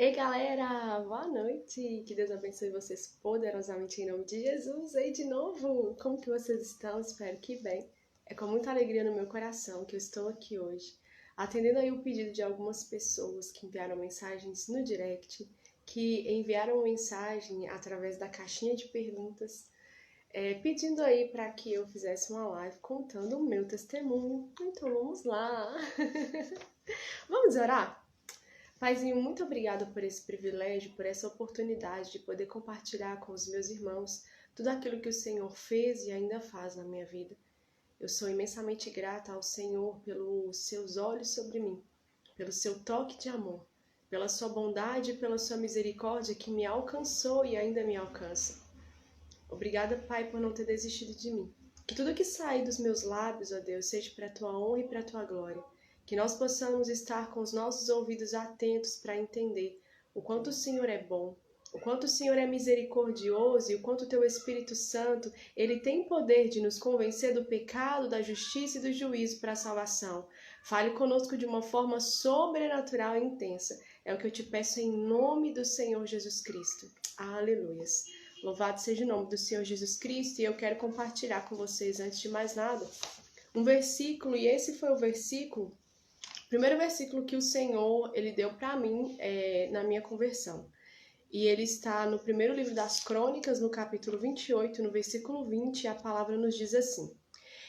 Ei galera, boa noite! Que Deus abençoe vocês poderosamente em nome de Jesus. Ei de novo! Como que vocês estão? Espero que bem. É com muita alegria no meu coração que eu estou aqui hoje, atendendo aí o pedido de algumas pessoas que enviaram mensagens no direct, que enviaram mensagem através da caixinha de perguntas, pedindo aí para que eu fizesse uma live contando o meu testemunho. Então vamos lá! Vamos orar? Paizinho, muito obrigada por esse privilégio, por essa oportunidade de poder compartilhar com os meus irmãos tudo aquilo que o Senhor fez e ainda faz na minha vida. Eu sou imensamente grata ao Senhor pelos seus olhos sobre mim, pelo seu toque de amor, pela sua bondade e pela sua misericórdia que me alcançou e ainda me alcança. Obrigada, Pai, por não ter desistido de mim. Que tudo que sai dos meus lábios, ó Deus, seja para a tua honra e para a tua glória. Que nós possamos estar com os nossos ouvidos atentos para entender o quanto o Senhor é bom, o quanto o Senhor é misericordioso e o quanto o teu Espírito Santo, ele tem poder de nos convencer do pecado, da justiça e do juízo para a salvação. Fale conosco de uma forma sobrenatural e intensa. É o que eu te peço em nome do Senhor Jesus Cristo. Aleluias. Louvado seja o nome do Senhor Jesus Cristo, e eu quero compartilhar com vocês, antes de mais nada, um versículo, e esse foi o primeiro versículo que o Senhor ele deu para mim na minha conversão. E ele está no primeiro livro das Crônicas, no capítulo 28, no versículo 20, e a palavra nos diz assim: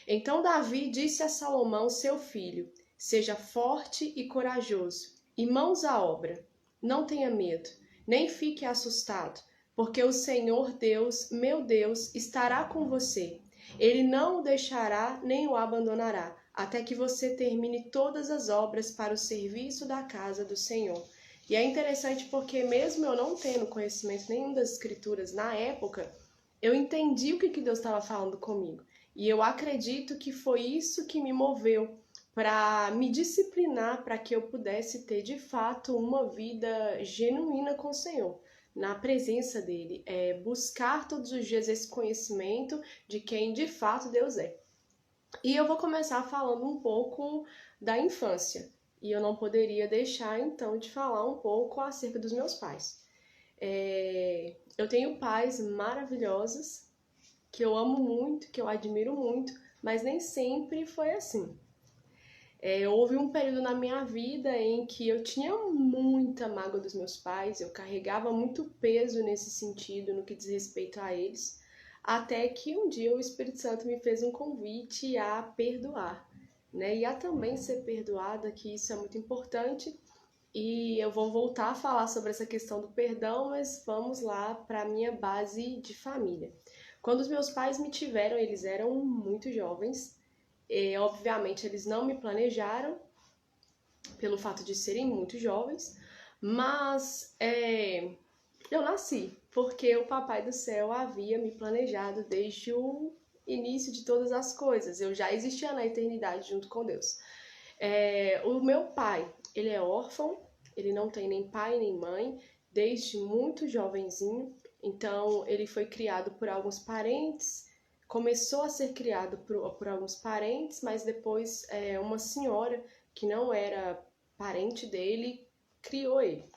Então Davi disse a Salomão, seu filho, seja forte e corajoso, e mãos à obra. Não tenha medo, nem fique assustado, porque o Senhor Deus, meu Deus, estará com você. Ele não o deixará nem o abandonará, até que você termine todas as obras para o serviço da casa do Senhor. E é interessante porque mesmo eu não tendo conhecimento nenhum das escrituras na época, eu entendi o que Deus estava falando comigo. E eu acredito que foi isso que me moveu para me disciplinar para que eu pudesse ter de fato uma vida genuína com o Senhor, na presença dele, buscar todos os dias esse conhecimento de quem de fato Deus é. E eu vou começar falando um pouco da infância, e eu não poderia deixar então de falar um pouco acerca dos meus pais. Eu tenho pais maravilhosos, que eu amo muito, que eu admiro muito, mas nem sempre foi assim. Houve um período na minha vida em que eu tinha muita mágoa dos meus pais, eu carregava muito peso nesse sentido, no que diz respeito a eles, até que um dia o Espírito Santo me fez um convite a perdoar, né? E a também ser perdoada, que isso é muito importante, e eu vou voltar a falar sobre essa questão do perdão, mas vamos lá para a minha base de família. Quando os meus pais me tiveram, eles eram muito jovens. Obviamente, eles não me planejaram, pelo fato de serem muito jovens, mas eu nasci, porque o Papai do Céu havia me planejado desde o início de todas as coisas. Eu já existia na eternidade junto com Deus. O meu pai, ele é órfão, ele não tem nem pai nem mãe, desde muito jovenzinho. Então, ele foi criado por alguns parentes, começou a ser criado por alguns parentes, mas depois uma senhora que não era parente dele criou ele.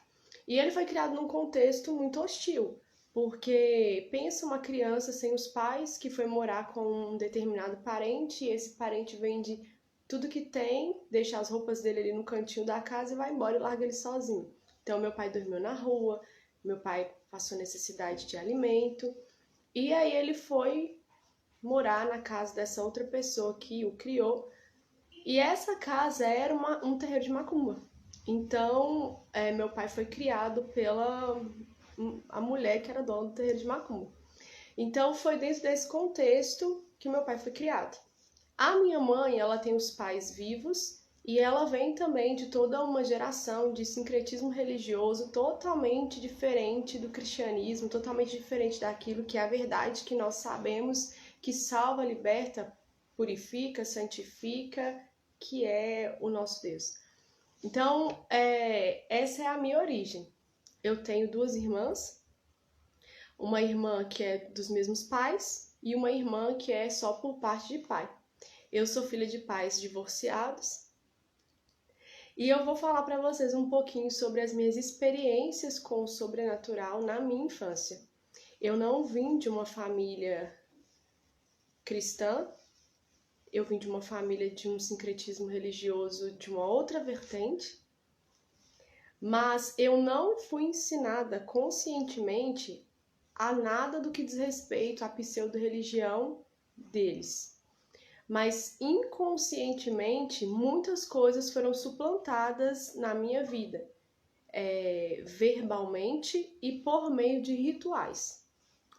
E ele foi criado num contexto muito hostil, porque pensa uma criança sem os pais que foi morar com um determinado parente, e esse parente vende tudo que tem, deixa as roupas dele ali no cantinho da casa e vai embora e larga ele sozinho. Então, meu pai dormiu na rua, meu pai passou necessidade de alimento, e aí ele foi morar na casa dessa outra pessoa que o criou, e essa casa era um terreiro de macumba. Então, meu pai foi criado pela a mulher que era dona do terreiro de macumba. Então, foi dentro desse contexto que meu pai foi criado. A minha mãe, ela tem os pais vivos e ela vem também de toda uma geração de sincretismo religioso totalmente diferente do cristianismo, totalmente diferente daquilo que é a verdade que nós sabemos que salva, liberta, purifica, santifica, que é o nosso Deus. Então, essa é a minha origem. Eu tenho duas irmãs, uma irmã que é dos mesmos pais e uma irmã que é só por parte de pai. Eu sou filha de pais divorciados E eu vou falar para vocês um pouquinho sobre as minhas experiências com o sobrenatural na minha infância. Eu não vim de uma família cristã, eu vim de uma família de um sincretismo religioso de uma outra vertente, mas eu não fui ensinada conscientemente a nada do que diz respeito à pseudo-religião deles. Mas inconscientemente, muitas coisas foram suplantadas na minha vida, verbalmente e por meio de rituais,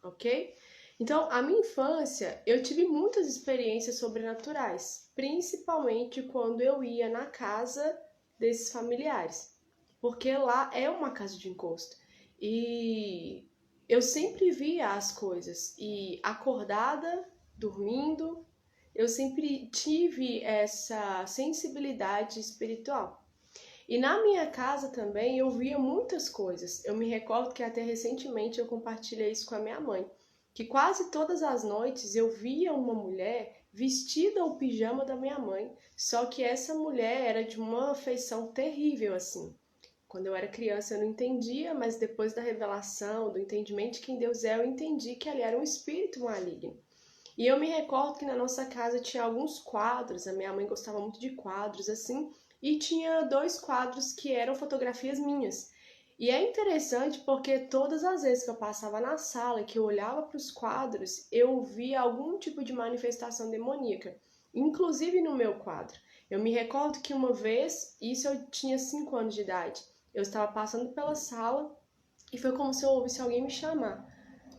ok? Então, a minha infância, eu tive muitas experiências sobrenaturais, principalmente quando eu ia na casa desses familiares, porque lá é uma casa de encosto. E eu sempre via as coisas, e acordada, dormindo, eu sempre tive essa sensibilidade espiritual. E na minha casa também eu via muitas coisas. Eu me recordo que até recentemente eu compartilhei isso com a minha mãe, que quase todas as noites eu via uma mulher vestida o pijama da minha mãe, só que essa mulher era de uma feição terrível assim. Quando eu era criança eu não entendia, mas depois da revelação, do entendimento de quem Deus é, eu entendi que ali era um espírito maligno. E eu me recordo que na nossa casa tinha alguns quadros, a minha mãe gostava muito de quadros assim, e tinha 2 quadros que eram fotografias minhas. E é interessante porque todas as vezes que eu passava na sala, que eu olhava para os quadros, eu via algum tipo de manifestação demoníaca, inclusive no meu quadro. Eu me recordo que uma vez, isso eu tinha 5 anos de idade, eu estava passando pela sala e foi como se eu ouvisse alguém me chamar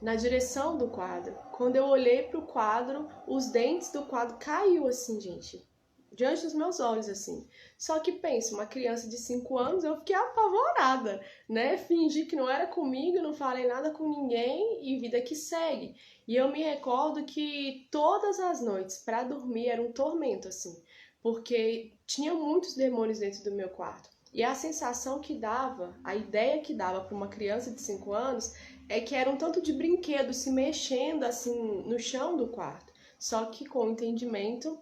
na direção do quadro. Quando eu olhei para o quadro, os dentes do quadro caiu assim, gente, diante dos meus olhos, assim. Só que pensa, uma criança de 5 anos, eu fiquei apavorada, né? Fingi que não era comigo, não falei nada com ninguém e vida que segue. E eu me recordo que todas as noites, para dormir, era um tormento, assim, porque tinha muitos demônios dentro do meu quarto. E a sensação que dava, a ideia que dava para uma criança de 5 anos é que era um tanto de brinquedo se mexendo assim no chão do quarto. Só que com o entendimento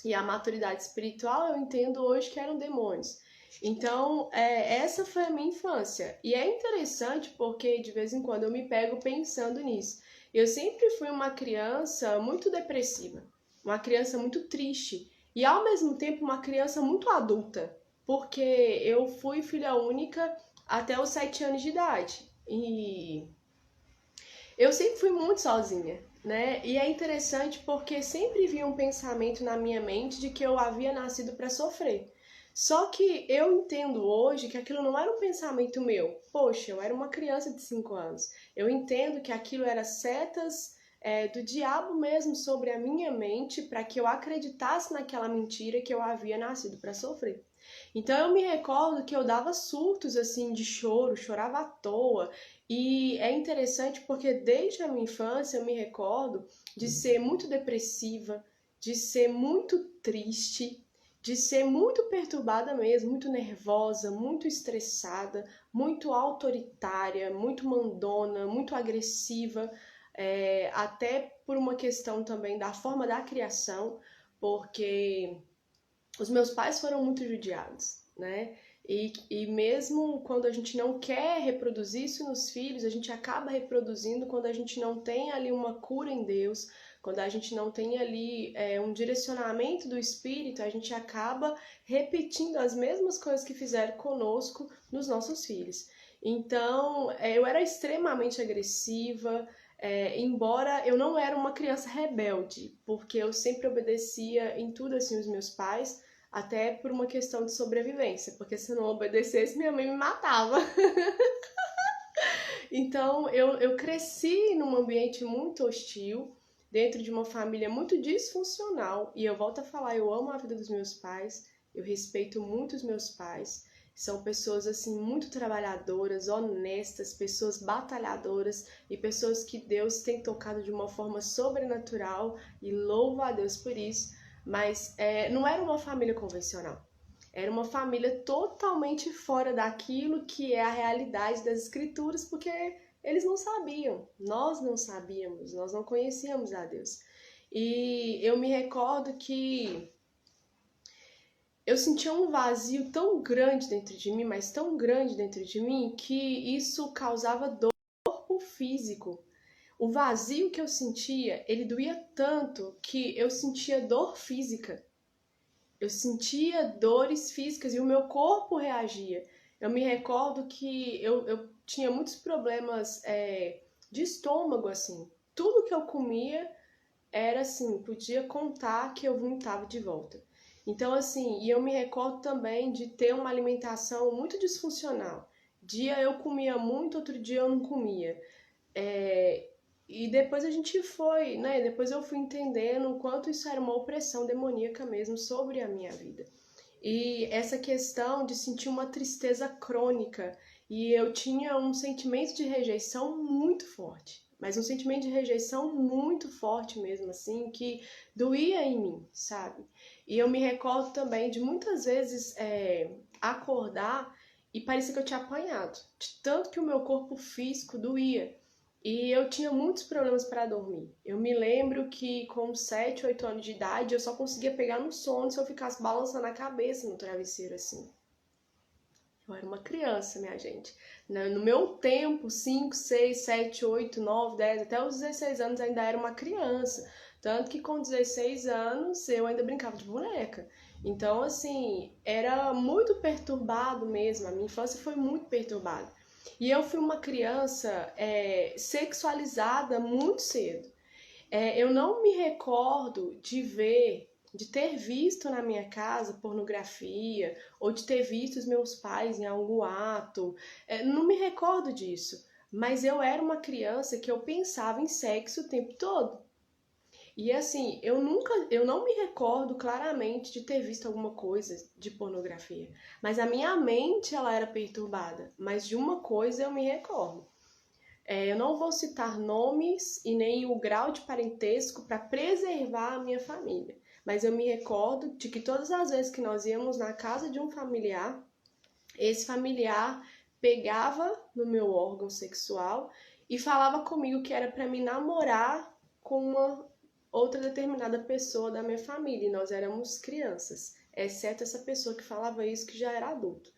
e a maturidade espiritual, eu entendo hoje que eram demônios. Então, essa foi a minha infância. E é interessante porque de vez em quando eu me pego pensando nisso. Eu sempre fui uma criança muito depressiva, uma criança muito triste e ao mesmo tempo uma criança muito adulta, porque eu fui filha única até os 7 anos de idade. E eu sempre fui muito sozinha, né? E é interessante porque sempre vinha um pensamento na minha mente de que eu havia nascido para sofrer. Só que eu entendo hoje que aquilo não era um pensamento meu. Poxa, eu era uma criança de 5 anos. Eu entendo que aquilo era setas do diabo mesmo sobre a minha mente para que eu acreditasse naquela mentira que eu havia nascido para sofrer. Então eu me recordo que eu dava surtos assim de choro, chorava à toa. E é interessante porque desde a minha infância eu me recordo de ser muito depressiva, de ser muito triste, de ser muito perturbada mesmo, muito nervosa, muito estressada, muito autoritária, muito mandona, muito agressiva, até por uma questão também da forma da criação, porque os meus pais foram muito judiados, né? E mesmo quando a gente não quer reproduzir isso nos filhos, a gente acaba reproduzindo quando a gente não tem ali uma cura em Deus, quando a gente não tem ali um direcionamento do Espírito, a gente acaba repetindo as mesmas coisas que fizeram conosco nos nossos filhos. Então, eu era extremamente agressiva, embora eu não era uma criança rebelde, porque eu sempre obedecia em tudo assim os meus pais, até por uma questão de sobrevivência, porque se eu não obedecesse, minha mãe me matava. Então, eu cresci num ambiente muito hostil, dentro de uma família muito disfuncional, e eu volto a falar, eu amo a vida dos meus pais, eu respeito muito os meus pais, são pessoas assim muito trabalhadoras, honestas, pessoas batalhadoras e pessoas que Deus tem tocado de uma forma sobrenatural e louvo a Deus por isso, mas não era uma família convencional. Era uma família totalmente fora daquilo que é a realidade das escrituras, porque eles não sabiam, nós não sabíamos, nós não conhecíamos a Deus. E eu me recordo que eu sentia um vazio tão grande dentro de mim, mas tão grande dentro de mim, que isso causava dor no físico. O vazio que eu sentia, ele doía tanto que eu sentia dor física. Eu sentia dores físicas e o meu corpo reagia. Eu me recordo que eu tinha muitos problemas de estômago, assim. Tudo que eu comia era assim, podia contar que eu vomitava de volta. Então, assim, e eu me recordo também de ter uma alimentação muito disfuncional. Dia eu comia muito, outro dia eu não comia. É, e depois a gente foi, né? Depois eu fui entendendo o quanto isso era uma opressão demoníaca mesmo sobre a minha vida. E essa questão de sentir uma tristeza crônica. E eu tinha um sentimento de rejeição muito forte. Mas um sentimento de rejeição muito forte mesmo, assim, que doía em mim, sabe? E eu me recordo também de muitas vezes acordar e parecia que eu tinha apanhado. De tanto que o meu corpo físico doía. E eu tinha muitos problemas para dormir. Eu me lembro que com 7, 8 anos de idade eu só conseguia pegar no sono se eu ficasse balançando a cabeça no travesseiro assim. Eu era uma criança, minha gente. No meu tempo, 5, 6, 7, 8, 9, 10, até os 16 anos ainda era uma criança. Tanto que com 16 anos eu ainda brincava de boneca. Então, assim, era muito perturbado mesmo. A minha infância foi muito perturbada. E eu fui uma criança sexualizada muito cedo. Eu não me recordo de ter visto na minha casa pornografia ou de ter visto os meus pais em algum ato. Não me recordo disso. Mas eu era uma criança que eu pensava em sexo o tempo todo. E assim, eu não me recordo claramente de ter visto alguma coisa de pornografia, mas a minha mente ela era perturbada, mas de uma coisa eu me recordo. Eu não vou citar nomes e nem o grau de parentesco para preservar a minha família, mas eu me recordo de que todas as vezes que nós íamos na casa de um familiar, esse familiar pegava no meu órgão sexual e falava comigo que era para me namorar com uma outra determinada pessoa da minha família, e nós éramos crianças, exceto essa pessoa que falava isso que já era adulto.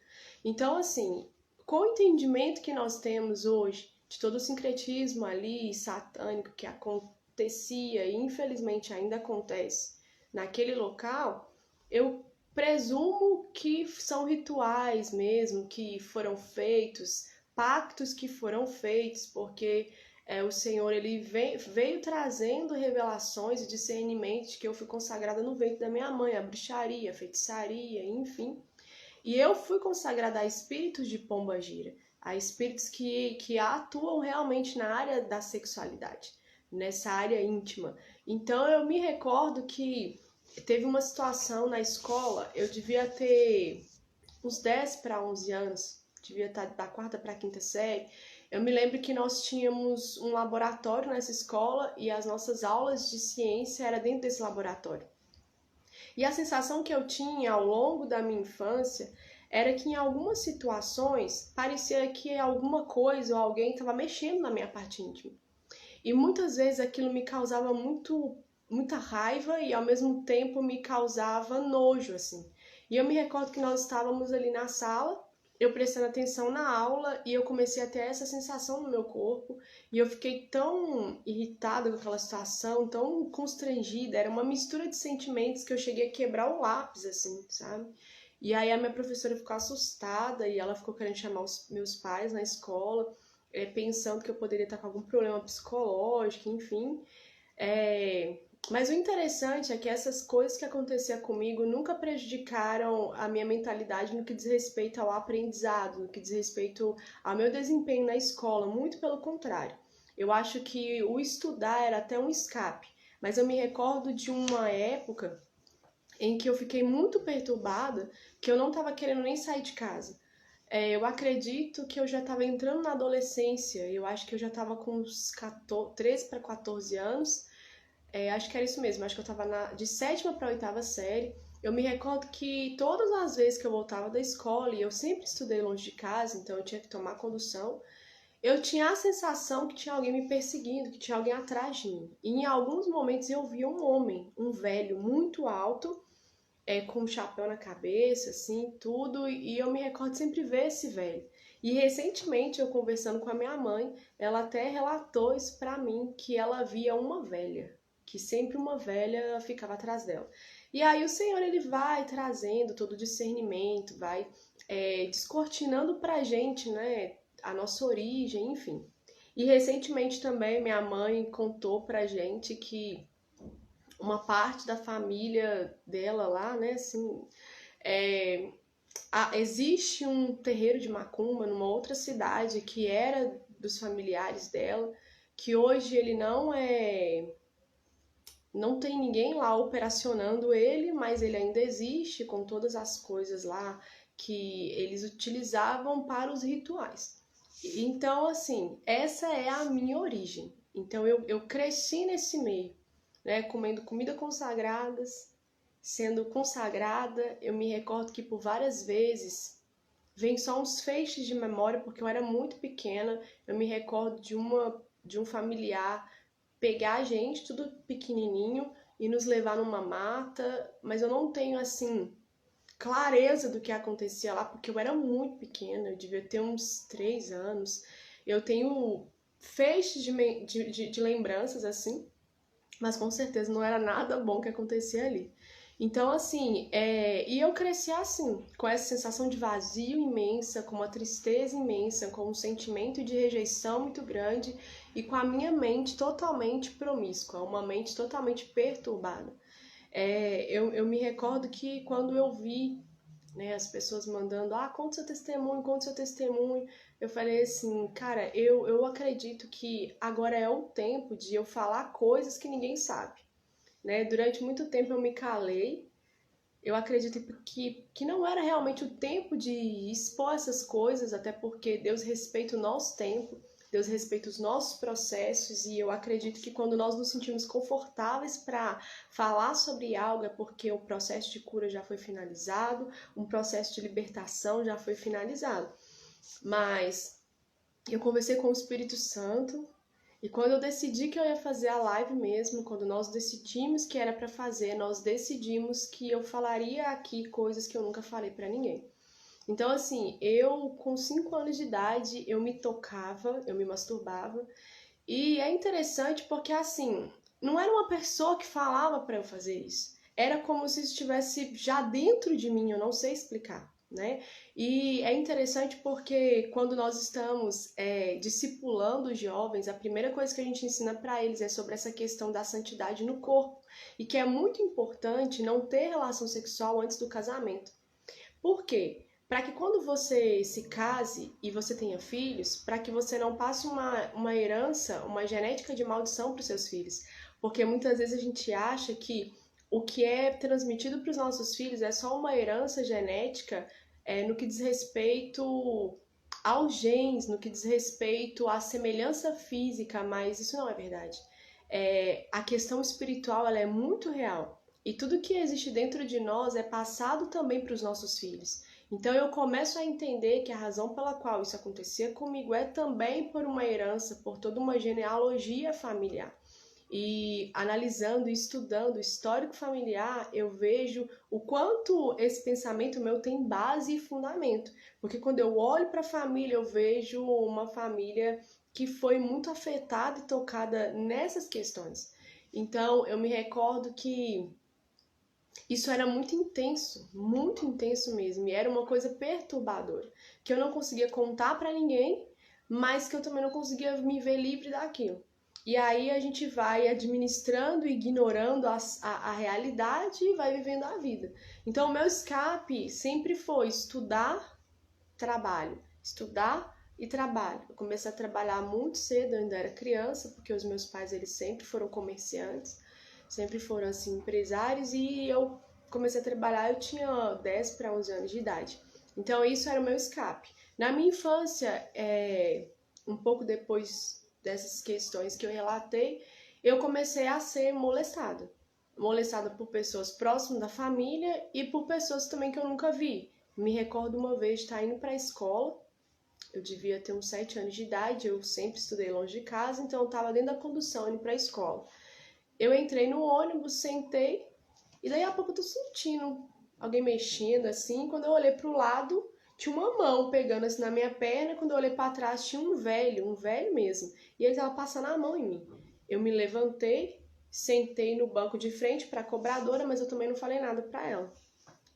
Então, assim, com o entendimento que nós temos hoje de todo o sincretismo ali satânico que acontecia e infelizmente ainda acontece naquele local, eu presumo que são rituais mesmo que foram feitos, pactos que foram feitos, porque o Senhor ele veio trazendo revelações e discernimento de que eu fui consagrada no ventre da minha mãe, a bruxaria, a feitiçaria, enfim. E eu fui consagrada a espíritos de pombagira, a espíritos que atuam realmente na área da sexualidade, nessa área íntima. Então eu me recordo que teve uma situação na escola, eu devia ter uns 10 para 11 anos, devia estar da quarta para a quinta série. Eu me lembro que nós tínhamos um laboratório nessa escola e as nossas aulas de ciência era dentro desse laboratório. E a sensação que eu tinha ao longo da minha infância era que em algumas situações parecia que alguma coisa ou alguém estava mexendo na minha parte íntima. E muitas vezes aquilo me causava muita raiva e ao mesmo tempo me causava nojo, assim. E eu me recordo que nós estávamos ali na sala, eu prestando atenção na aula e eu comecei a ter essa sensação no meu corpo e eu fiquei tão irritada com aquela situação, tão constrangida, era uma mistura de sentimentos que eu cheguei a quebrar o lápis, assim, sabe? E aí a minha professora ficou assustada e ela ficou querendo chamar os meus pais na escola, pensando que eu poderia estar com algum problema psicológico, enfim. Mas o interessante é que essas coisas que aconteciam comigo nunca prejudicaram a minha mentalidade no que diz respeito ao aprendizado, no que diz respeito ao meu desempenho na escola, muito pelo contrário. Eu acho que o estudar era até um escape, mas eu me recordo de uma época em que eu fiquei muito perturbada, que eu não estava querendo nem sair de casa. Eu acredito que eu já estava entrando na adolescência, eu acho que eu já estava com uns 13 para 14 anos, acho que era isso mesmo, acho que eu estava de sétima para oitava série. Eu me recordo que todas as vezes que eu voltava da escola, e eu sempre estudei longe de casa, então eu tinha que tomar condução, eu tinha a sensação que tinha alguém me perseguindo, que tinha alguém atrás de mim. E em alguns momentos eu via um homem, um velho, muito alto, com um chapéu na cabeça, assim, tudo, e eu me recordo de sempre ver esse velho. E recentemente, eu conversando com a minha mãe, ela até relatou isso pra mim, que ela via uma velha, que sempre uma velha ficava atrás dela. E aí o Senhor, ele vai trazendo todo o discernimento, vai descortinando pra gente, né, a nossa origem, enfim. E recentemente também minha mãe contou pra gente que uma parte da família dela lá, né, assim, é, existe um terreiro de macumba numa outra cidade que era dos familiares dela, que hoje ele não tem ninguém lá operacionando ele, mas ele ainda existe com todas as coisas lá que eles utilizavam para os rituais. Então, assim, essa é a minha origem. Então, eu cresci nesse meio, né, comendo comida consagradas, sendo consagrada. Eu me recordo que por várias vezes vem só uns feixes de memória, porque eu era muito pequena. Eu me recordo de um familiar pegar a gente, tudo pequenininho, e nos levar numa mata, mas eu não tenho, assim, clareza do que acontecia lá, porque eu era muito pequena, eu devia ter uns 3 anos. Eu tenho feixes de lembranças, assim, mas com certeza não era nada bom que acontecia ali. Então, assim, e eu cresci assim, com essa sensação de vazio imensa, com uma tristeza imensa, com um sentimento de rejeição muito grande e com a minha mente totalmente promíscua, uma mente totalmente perturbada. Eu me recordo que quando eu vi, né, as pessoas mandando, conta seu testemunho, eu falei assim, cara, eu acredito que agora é o tempo de eu falar coisas que ninguém sabe, né? Durante muito tempo eu me calei. Eu acredito que não era realmente o tempo de expor essas coisas, até porque Deus respeita o nosso tempo, Deus respeita os nossos processos, e eu acredito que quando nós nos sentimos confortáveis para falar sobre algo é porque o processo de cura já foi finalizado, um processo de libertação já foi finalizado. Mas eu conversei com o Espírito Santo, e quando eu decidi que eu ia fazer a live mesmo, quando nós decidimos que era para fazer, nós decidimos que eu falaria aqui coisas que eu nunca falei para ninguém. Então, assim, eu com 5 anos de idade, eu me tocava, eu me masturbava. E é interessante porque, assim, não era uma pessoa que falava para eu fazer isso. Era como se estivesse já dentro de mim, eu não sei explicar, né? E é interessante porque quando nós estamos discipulando os jovens, a primeira coisa que a gente ensina para eles é sobre essa questão da santidade no corpo. E que é muito importante não ter relação sexual antes do casamento. Por quê? Para que quando você se case e você tenha filhos, para que você não passe uma herança, uma genética de maldição para os seus filhos. Porque muitas vezes a gente acha que o que é transmitido para os nossos filhos é só uma herança genética no que diz respeito aos genes, no que diz respeito à semelhança física, mas isso não é verdade. A questão espiritual ela é muito real. E tudo que existe dentro de nós é passado também para os nossos filhos. Então eu começo a entender que a razão pela qual isso acontecia comigo é também por uma herança, por toda uma genealogia familiar. E analisando e estudando o histórico familiar, eu vejo o quanto esse pensamento meu tem base e fundamento. Porque quando eu olho para a família, eu vejo uma família que foi muito afetada e tocada nessas questões. Então eu me recordo que isso era muito intenso mesmo, e era uma coisa perturbadora, que eu não conseguia contar pra ninguém, mas que eu também não conseguia me ver livre daquilo. E aí a gente vai administrando e ignorando a realidade e vai vivendo a vida. Então o meu escape sempre foi estudar, trabalho, estudar e trabalho. Eu comecei a trabalhar muito cedo, eu ainda era criança, porque os meus pais eles sempre foram comerciantes, sempre foram assim empresários, e eu comecei a trabalhar, eu tinha 10 para 11 anos de idade. Então isso era o meu escape. Na minha infância, um pouco depois dessas questões que eu relatei, eu comecei a ser molestada. Molestada por pessoas próximas da família e por pessoas também que eu nunca vi. Me recordo uma vez de estar indo para a escola, eu devia ter uns 7 anos de idade, eu sempre estudei longe de casa, então eu estava dentro da condução indo para a escola. Eu entrei no ônibus, sentei, e daí a pouco eu tô sentindo alguém mexendo assim. Quando eu olhei pro lado, tinha uma mão pegando assim na minha perna. Quando eu olhei para trás, tinha um velho mesmo. E ele tava passando a mão em mim. Eu me levantei, sentei no banco de frente para a cobradora, mas eu também não falei nada para ela.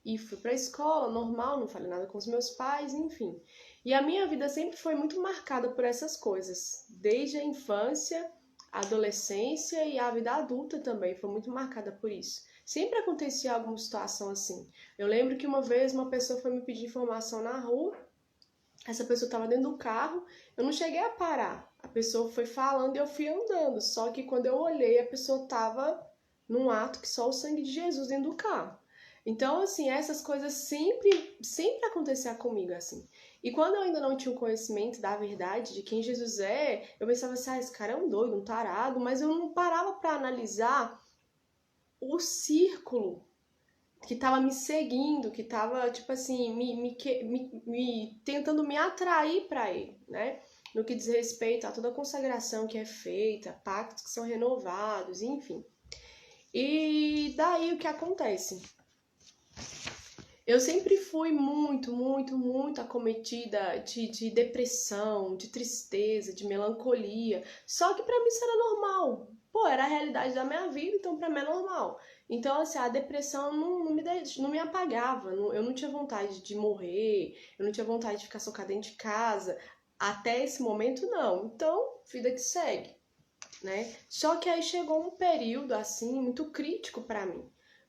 E fui para a escola, normal, não falei nada com os meus pais, enfim. E a minha vida sempre foi muito marcada por essas coisas. Desde a infância, a adolescência e a vida adulta também foi muito marcada por isso. Sempre acontecia alguma situação assim. Eu lembro que uma vez uma pessoa foi me pedir informação na rua, essa pessoa estava dentro do carro, eu não cheguei a parar. A pessoa foi falando e eu fui andando. Só que quando eu olhei, a pessoa estava num ato que só o sangue de Jesus dentro do carro. Então, assim, essas coisas sempre aconteciam comigo, assim. E quando eu ainda não tinha o conhecimento da verdade, de quem Jesus é, eu pensava assim, esse cara é um doido, um tarado, mas eu não parava para analisar o círculo que tava me seguindo, que tava, tipo assim, tentando me atrair para ele, né? No que diz respeito a toda a consagração que é feita, pactos que são renovados, enfim. E daí o que acontece? Eu sempre fui muito acometida de depressão, de tristeza, de melancolia. Só que pra mim isso era normal. Pô, era a realidade da minha vida, então pra mim é normal. Então, assim, a depressão não me apagava. Eu não tinha vontade de morrer, eu não tinha vontade de ficar socada dentro de casa. Até esse momento, não. Então, vida que segue, né? Só que aí chegou um período, assim, muito crítico pra mim.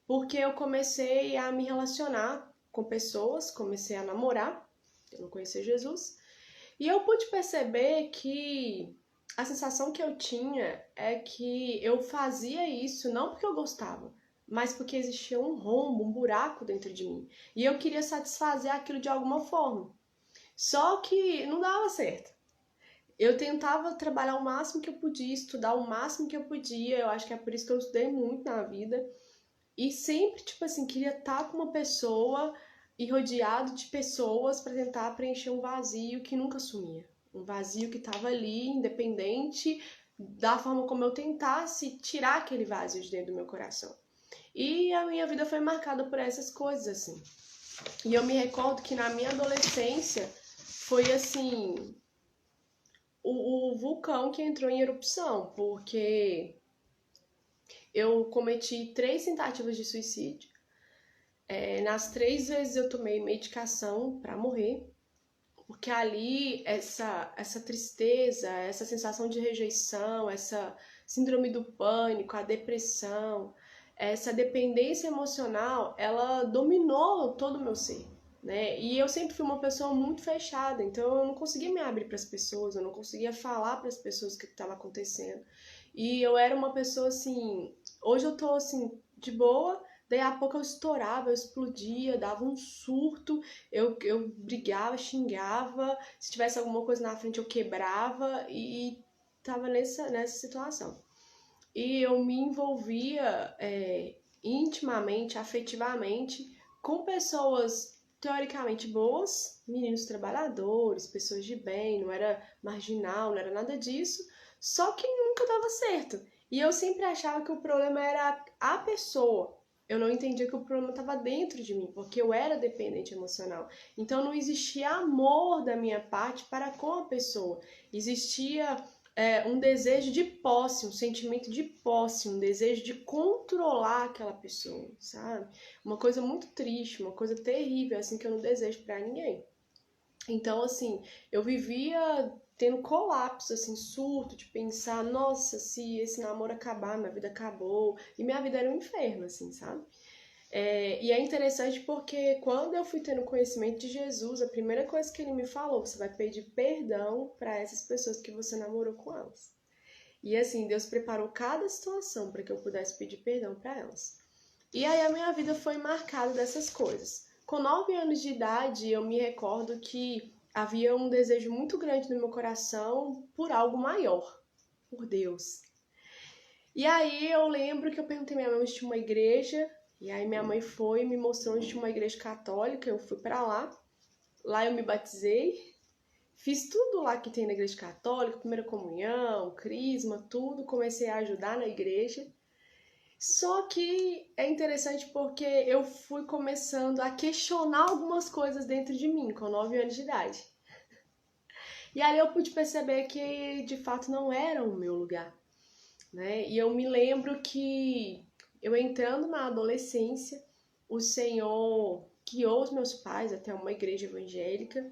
Porque eu comecei a me relacionar com pessoas, comecei a namorar, eu não conhecia Jesus, e eu pude perceber que a sensação que eu tinha é que eu fazia isso não porque eu gostava, mas porque existia um rombo, um buraco dentro de mim, e eu queria satisfazer aquilo de alguma forma. Só que não dava certo. Eu tentava trabalhar o máximo que eu podia, estudar o máximo que eu podia, eu acho que é por isso que eu estudei muito na vida, e sempre, tipo assim, queria estar com uma pessoa e rodeado de pessoas para tentar preencher um vazio que nunca sumia. Um vazio que estava ali, independente da forma como eu tentasse tirar aquele vazio de dentro do meu coração. E a minha vida foi marcada por essas coisas, assim. E eu me recordo que na minha adolescência foi assim, o vulcão que entrou em erupção, porque eu cometi 3 tentativas de suicídio. Nas 3 vezes eu tomei medicação para morrer, porque ali essa tristeza, essa sensação de rejeição, essa síndrome do pânico, a depressão, essa dependência emocional, ela dominou todo o meu ser, né? E eu sempre fui uma pessoa muito fechada, então eu não conseguia me abrir para as pessoas, eu não conseguia falar para as pessoas o que estava acontecendo. E eu era uma pessoa assim, hoje eu tô assim de boa, daí a pouco eu estourava, eu explodia, dava um surto, eu brigava, xingava, se tivesse alguma coisa na frente eu quebrava e tava nessa situação. E eu me envolvia intimamente, afetivamente, com pessoas teoricamente boas, meninos trabalhadores, pessoas de bem, não era marginal, não era nada disso, só que nunca dava certo. E eu sempre achava que o problema era a pessoa. Eu não entendia que o problema estava dentro de mim, porque eu era dependente emocional. Então não existia amor da minha parte para com a pessoa. Existia um desejo de posse, um sentimento de posse, um desejo de controlar aquela pessoa, sabe? Uma coisa muito triste, uma coisa terrível, assim, que eu não desejo pra ninguém. Então, assim, eu vivia tendo colapso, assim, surto, de pensar, nossa, se esse namoro acabar, minha vida acabou. E minha vida era um inferno, assim, sabe? E é interessante porque quando eu fui tendo conhecimento de Jesus, a primeira coisa que ele me falou, você vai pedir perdão para essas pessoas que você namorou com elas. E assim, Deus preparou cada situação para que eu pudesse pedir perdão para elas. E aí a minha vida foi marcada dessas coisas. Com 9 anos de idade, eu me recordo que havia um desejo muito grande no meu coração por algo maior, por Deus. E aí eu lembro que eu perguntei à minha mãe onde tinha uma igreja, e aí minha mãe foi e me mostrou onde tinha uma igreja católica, eu fui para lá. Lá eu me batizei, fiz tudo lá que tem na igreja católica, primeira comunhão, crisma, tudo, comecei a ajudar na igreja. Só que é interessante porque eu fui começando a questionar algumas coisas dentro de mim, com 9 anos de idade. E ali eu pude perceber que de fato não era o meu lugar, né? E eu me lembro que eu entrando na adolescência, o Senhor guiou os meus pais até uma igreja evangélica.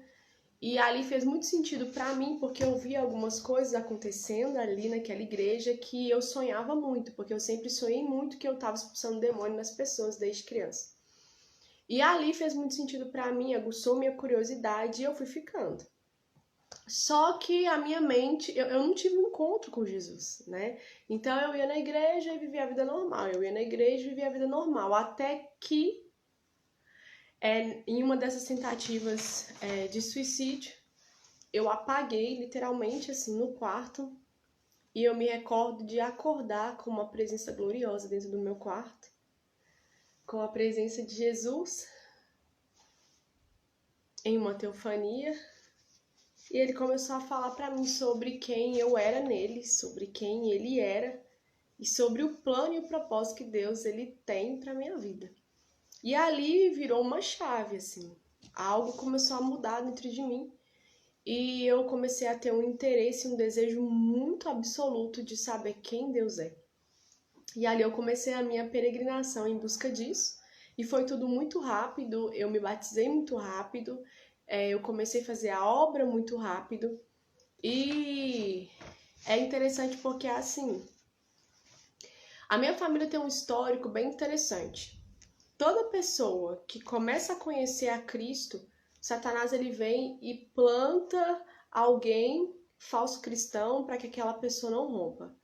E ali fez muito sentido pra mim, porque eu via algumas coisas acontecendo ali naquela igreja que eu sonhava muito, porque eu sempre sonhei muito que eu tava expulsando demônio nas pessoas desde criança. E ali fez muito sentido pra mim, aguçou minha curiosidade e eu fui ficando. Só que a minha mente, eu não tive um encontro com Jesus, né? Então eu ia na igreja e vivia a vida normal, eu ia na igreja e vivia a vida normal, até que em uma dessas tentativas de suicídio, eu apaguei literalmente assim no quarto e eu me recordo de acordar com uma presença gloriosa dentro do meu quarto, com a presença de Jesus em uma teofania, e ele começou a falar para mim sobre quem eu era nele, sobre quem ele era e sobre o plano e o propósito que Deus ele tem para minha vida. E ali virou uma chave assim. Algo começou a mudar dentro de mim. E eu comecei a ter um interesse, um desejo muito absoluto de saber quem Deus é. E ali eu comecei a minha peregrinação em busca disso. E foi tudo muito rápido, eu me batizei muito rápido, eu comecei a fazer a obra muito rápido. E é interessante porque, assim, a minha família tem um histórico bem interessante. Toda pessoa que começa a conhecer a Cristo, Satanás ele vem e planta alguém falso cristão para que aquela pessoa não rompa.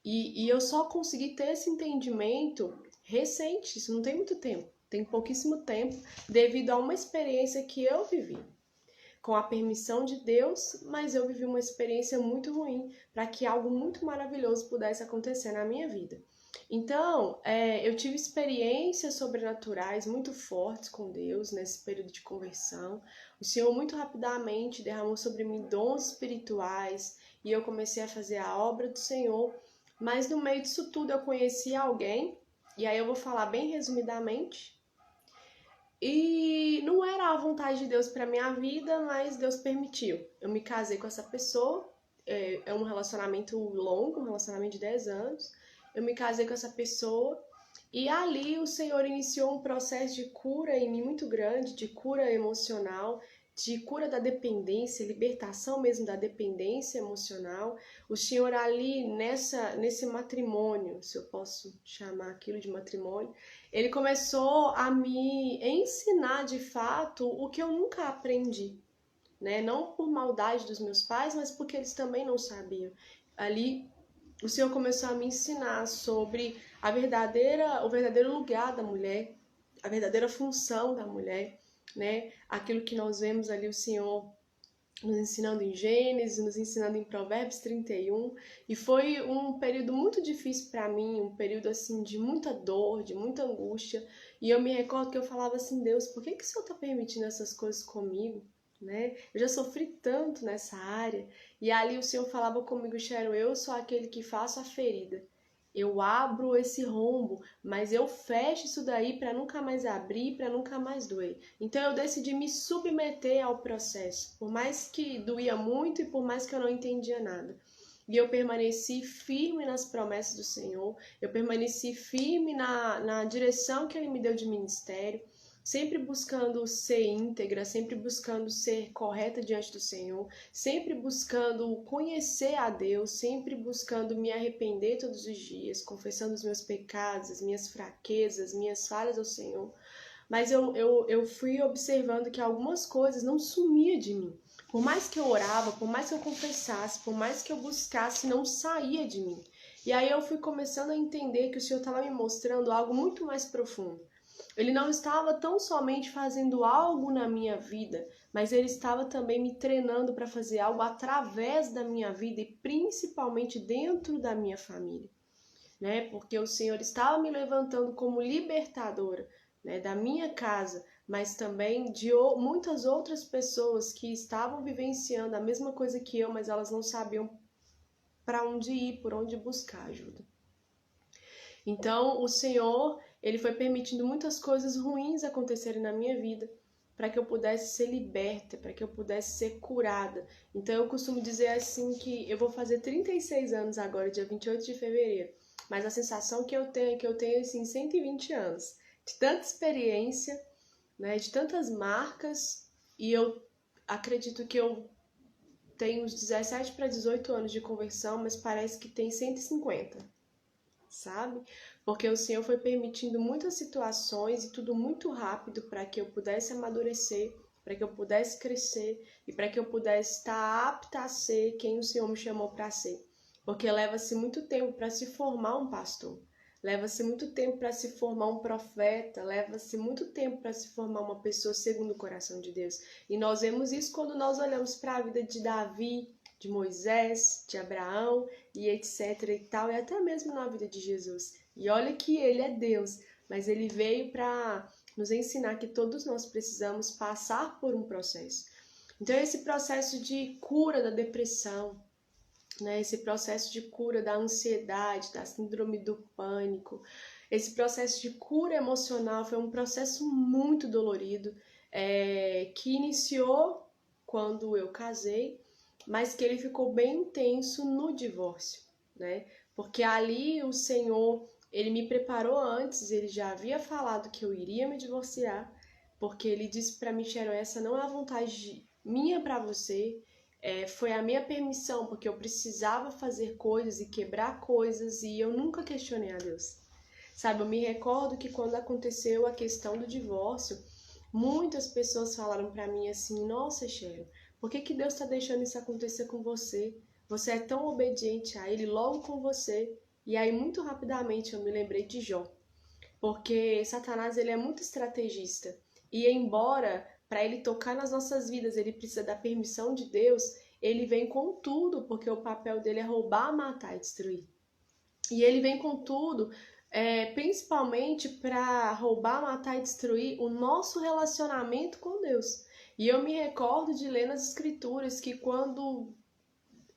E eu só consegui ter esse entendimento recente, isso não tem muito tempo, tem pouquíssimo tempo, devido a uma experiência que eu vivi. Com a permissão de Deus, mas eu vivi uma experiência muito ruim para que algo muito maravilhoso pudesse acontecer na minha vida. Então, eu tive experiências sobrenaturais muito fortes com Deus nesse período de conversão. O Senhor muito rapidamente derramou sobre mim dons espirituais e eu comecei a fazer a obra do Senhor. Mas no meio disso tudo eu conheci alguém, e aí eu vou falar bem resumidamente. E não era a vontade de Deus para minha vida, mas Deus permitiu. Eu me casei com essa pessoa, é um relacionamento longo, um relacionamento de 10 anos. Eu me casei com essa pessoa e ali o Senhor iniciou um processo de cura em mim muito grande, de cura emocional, de cura da dependência, libertação mesmo da dependência emocional. O Senhor ali nesse matrimônio, se eu posso chamar aquilo de matrimônio, ele começou a me ensinar de fato o que eu nunca aprendi, né? Não por maldade dos meus pais, mas porque eles também não sabiam. Ali o Senhor começou a me ensinar sobre o verdadeiro lugar da mulher, a verdadeira função da mulher, né? Aquilo que nós vemos ali o Senhor nos ensinando em Gênesis, nos ensinando em Provérbios 31, e foi um período muito difícil para mim, um período assim de muita dor, de muita angústia, e eu me recordo que eu falava assim, Deus, por que o Senhor está permitindo essas coisas comigo? Né? Eu já sofri tanto nessa área, e ali o Senhor falava comigo, Sharon, eu sou aquele que faço a ferida. Eu abro esse rombo, mas eu fecho isso daí para nunca mais abrir, para nunca mais doer. Então eu decidi me submeter ao processo, por mais que doía muito e por mais que eu não entendia nada. E eu permaneci firme nas promessas do Senhor, eu permaneci firme na direção que Ele me deu de ministério, sempre buscando ser íntegra, sempre buscando ser correta diante do Senhor, sempre buscando conhecer a Deus, sempre buscando me arrepender todos os dias, confessando os meus pecados, as minhas fraquezas, as minhas falhas ao Senhor. Mas eu fui observando que algumas coisas não sumiam de mim. Por mais que eu orava, por mais que eu confessasse, por mais que eu buscasse, não saía de mim. E aí eu fui começando a entender que o Senhor estava me mostrando algo muito mais profundo. Ele não estava tão somente fazendo algo na minha vida, mas ele estava também me treinando para fazer algo através da minha vida e principalmente dentro da minha família, né? Porque o Senhor estava me levantando como libertadora, né, da minha casa, mas também de muitas outras pessoas que estavam vivenciando a mesma coisa que eu, mas elas não sabiam para onde ir, por onde buscar ajuda. Então, o Senhor, ele foi permitindo muitas coisas ruins acontecerem na minha vida, para que eu pudesse ser liberta, para que eu pudesse ser curada. Então, eu costumo dizer assim que eu vou fazer 36 anos agora, dia 28 de fevereiro, mas a sensação que eu tenho é que eu tenho, assim, 120 anos, de tanta experiência, né, de tantas marcas, e eu acredito que eu tenho uns 17 para 18 anos de conversão, mas parece que tem 150, sabe? Porque o Senhor foi permitindo muitas situações e tudo muito rápido para que eu pudesse amadurecer, para que eu pudesse crescer e para que eu pudesse estar apta a ser quem o Senhor me chamou para ser. Porque leva-se muito tempo para se formar um pastor. Leva-se muito tempo para se formar um profeta, leva-se muito tempo para se formar uma pessoa segundo o coração de Deus. E nós vemos isso quando nós olhamos para a vida de Davi, de Moisés, de Abraão e etc e tal, e até mesmo na vida de Jesus. E olha que ele é Deus, mas ele veio para nos ensinar que todos nós precisamos passar por um processo. Então esse processo de cura da depressão, né? Esse processo de cura da ansiedade, da síndrome do pânico, esse processo de cura emocional foi um processo muito dolorido, que iniciou quando eu casei, mas que ele ficou bem intenso no divórcio, né? Porque ali o Senhor, ele me preparou antes, ele já havia falado que eu iria me divorciar, porque ele disse para mim, Sharon, essa não é a vontade minha para você, foi a minha permissão, porque eu precisava fazer coisas e quebrar coisas e eu nunca questionei a Deus. Sabe, eu me recordo que quando aconteceu a questão do divórcio, muitas pessoas falaram para mim assim, nossa, Sharon, por que Deus está deixando isso acontecer com você? Você é tão obediente a Ele logo com você. E aí, muito rapidamente, eu me lembrei de Jó. Porque Satanás, ele é muito estrategista. E embora para ele tocar nas nossas vidas, ele precisa da permissão de Deus, ele vem com tudo, porque o papel dele é roubar, matar e destruir. E ele vem com tudo, principalmente para roubar, matar e destruir o nosso relacionamento com Deus. E eu me recordo de ler nas escrituras que quando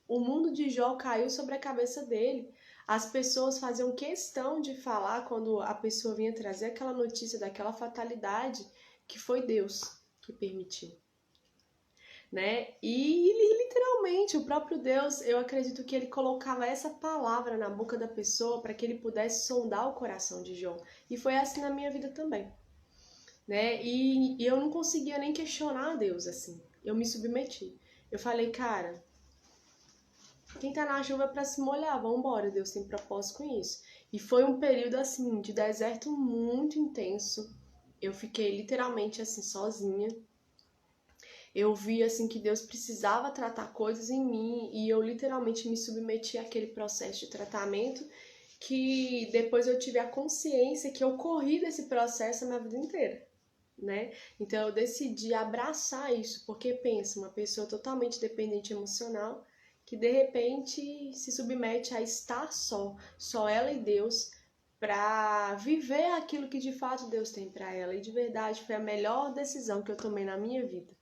o mundo de Jó caiu sobre a cabeça dele, as pessoas faziam questão de falar quando a pessoa vinha trazer aquela notícia daquela fatalidade, que foi Deus que permitiu, né? E literalmente o próprio Deus, eu acredito que ele colocava essa palavra na boca da pessoa para que ele pudesse sondar o coração de Jó. E foi assim na minha vida também, né? E eu não conseguia nem questionar a Deus assim. Eu me submeti. Eu falei, cara, quem tá na chuva é pra se molhar, vambora, Deus tem propósito com isso. E foi um período assim de deserto muito intenso. Eu fiquei literalmente assim sozinha. Eu vi assim que Deus precisava tratar coisas em mim e eu literalmente me submeti àquele processo de tratamento que depois eu tive a consciência que eu corri desse processo a minha vida inteira, né? Então eu decidi abraçar isso, porque pensa, uma pessoa totalmente dependente emocional que de repente se submete a estar só ela e Deus, para viver aquilo que de fato Deus tem para ela. E de verdade foi a melhor decisão que eu tomei na minha vida.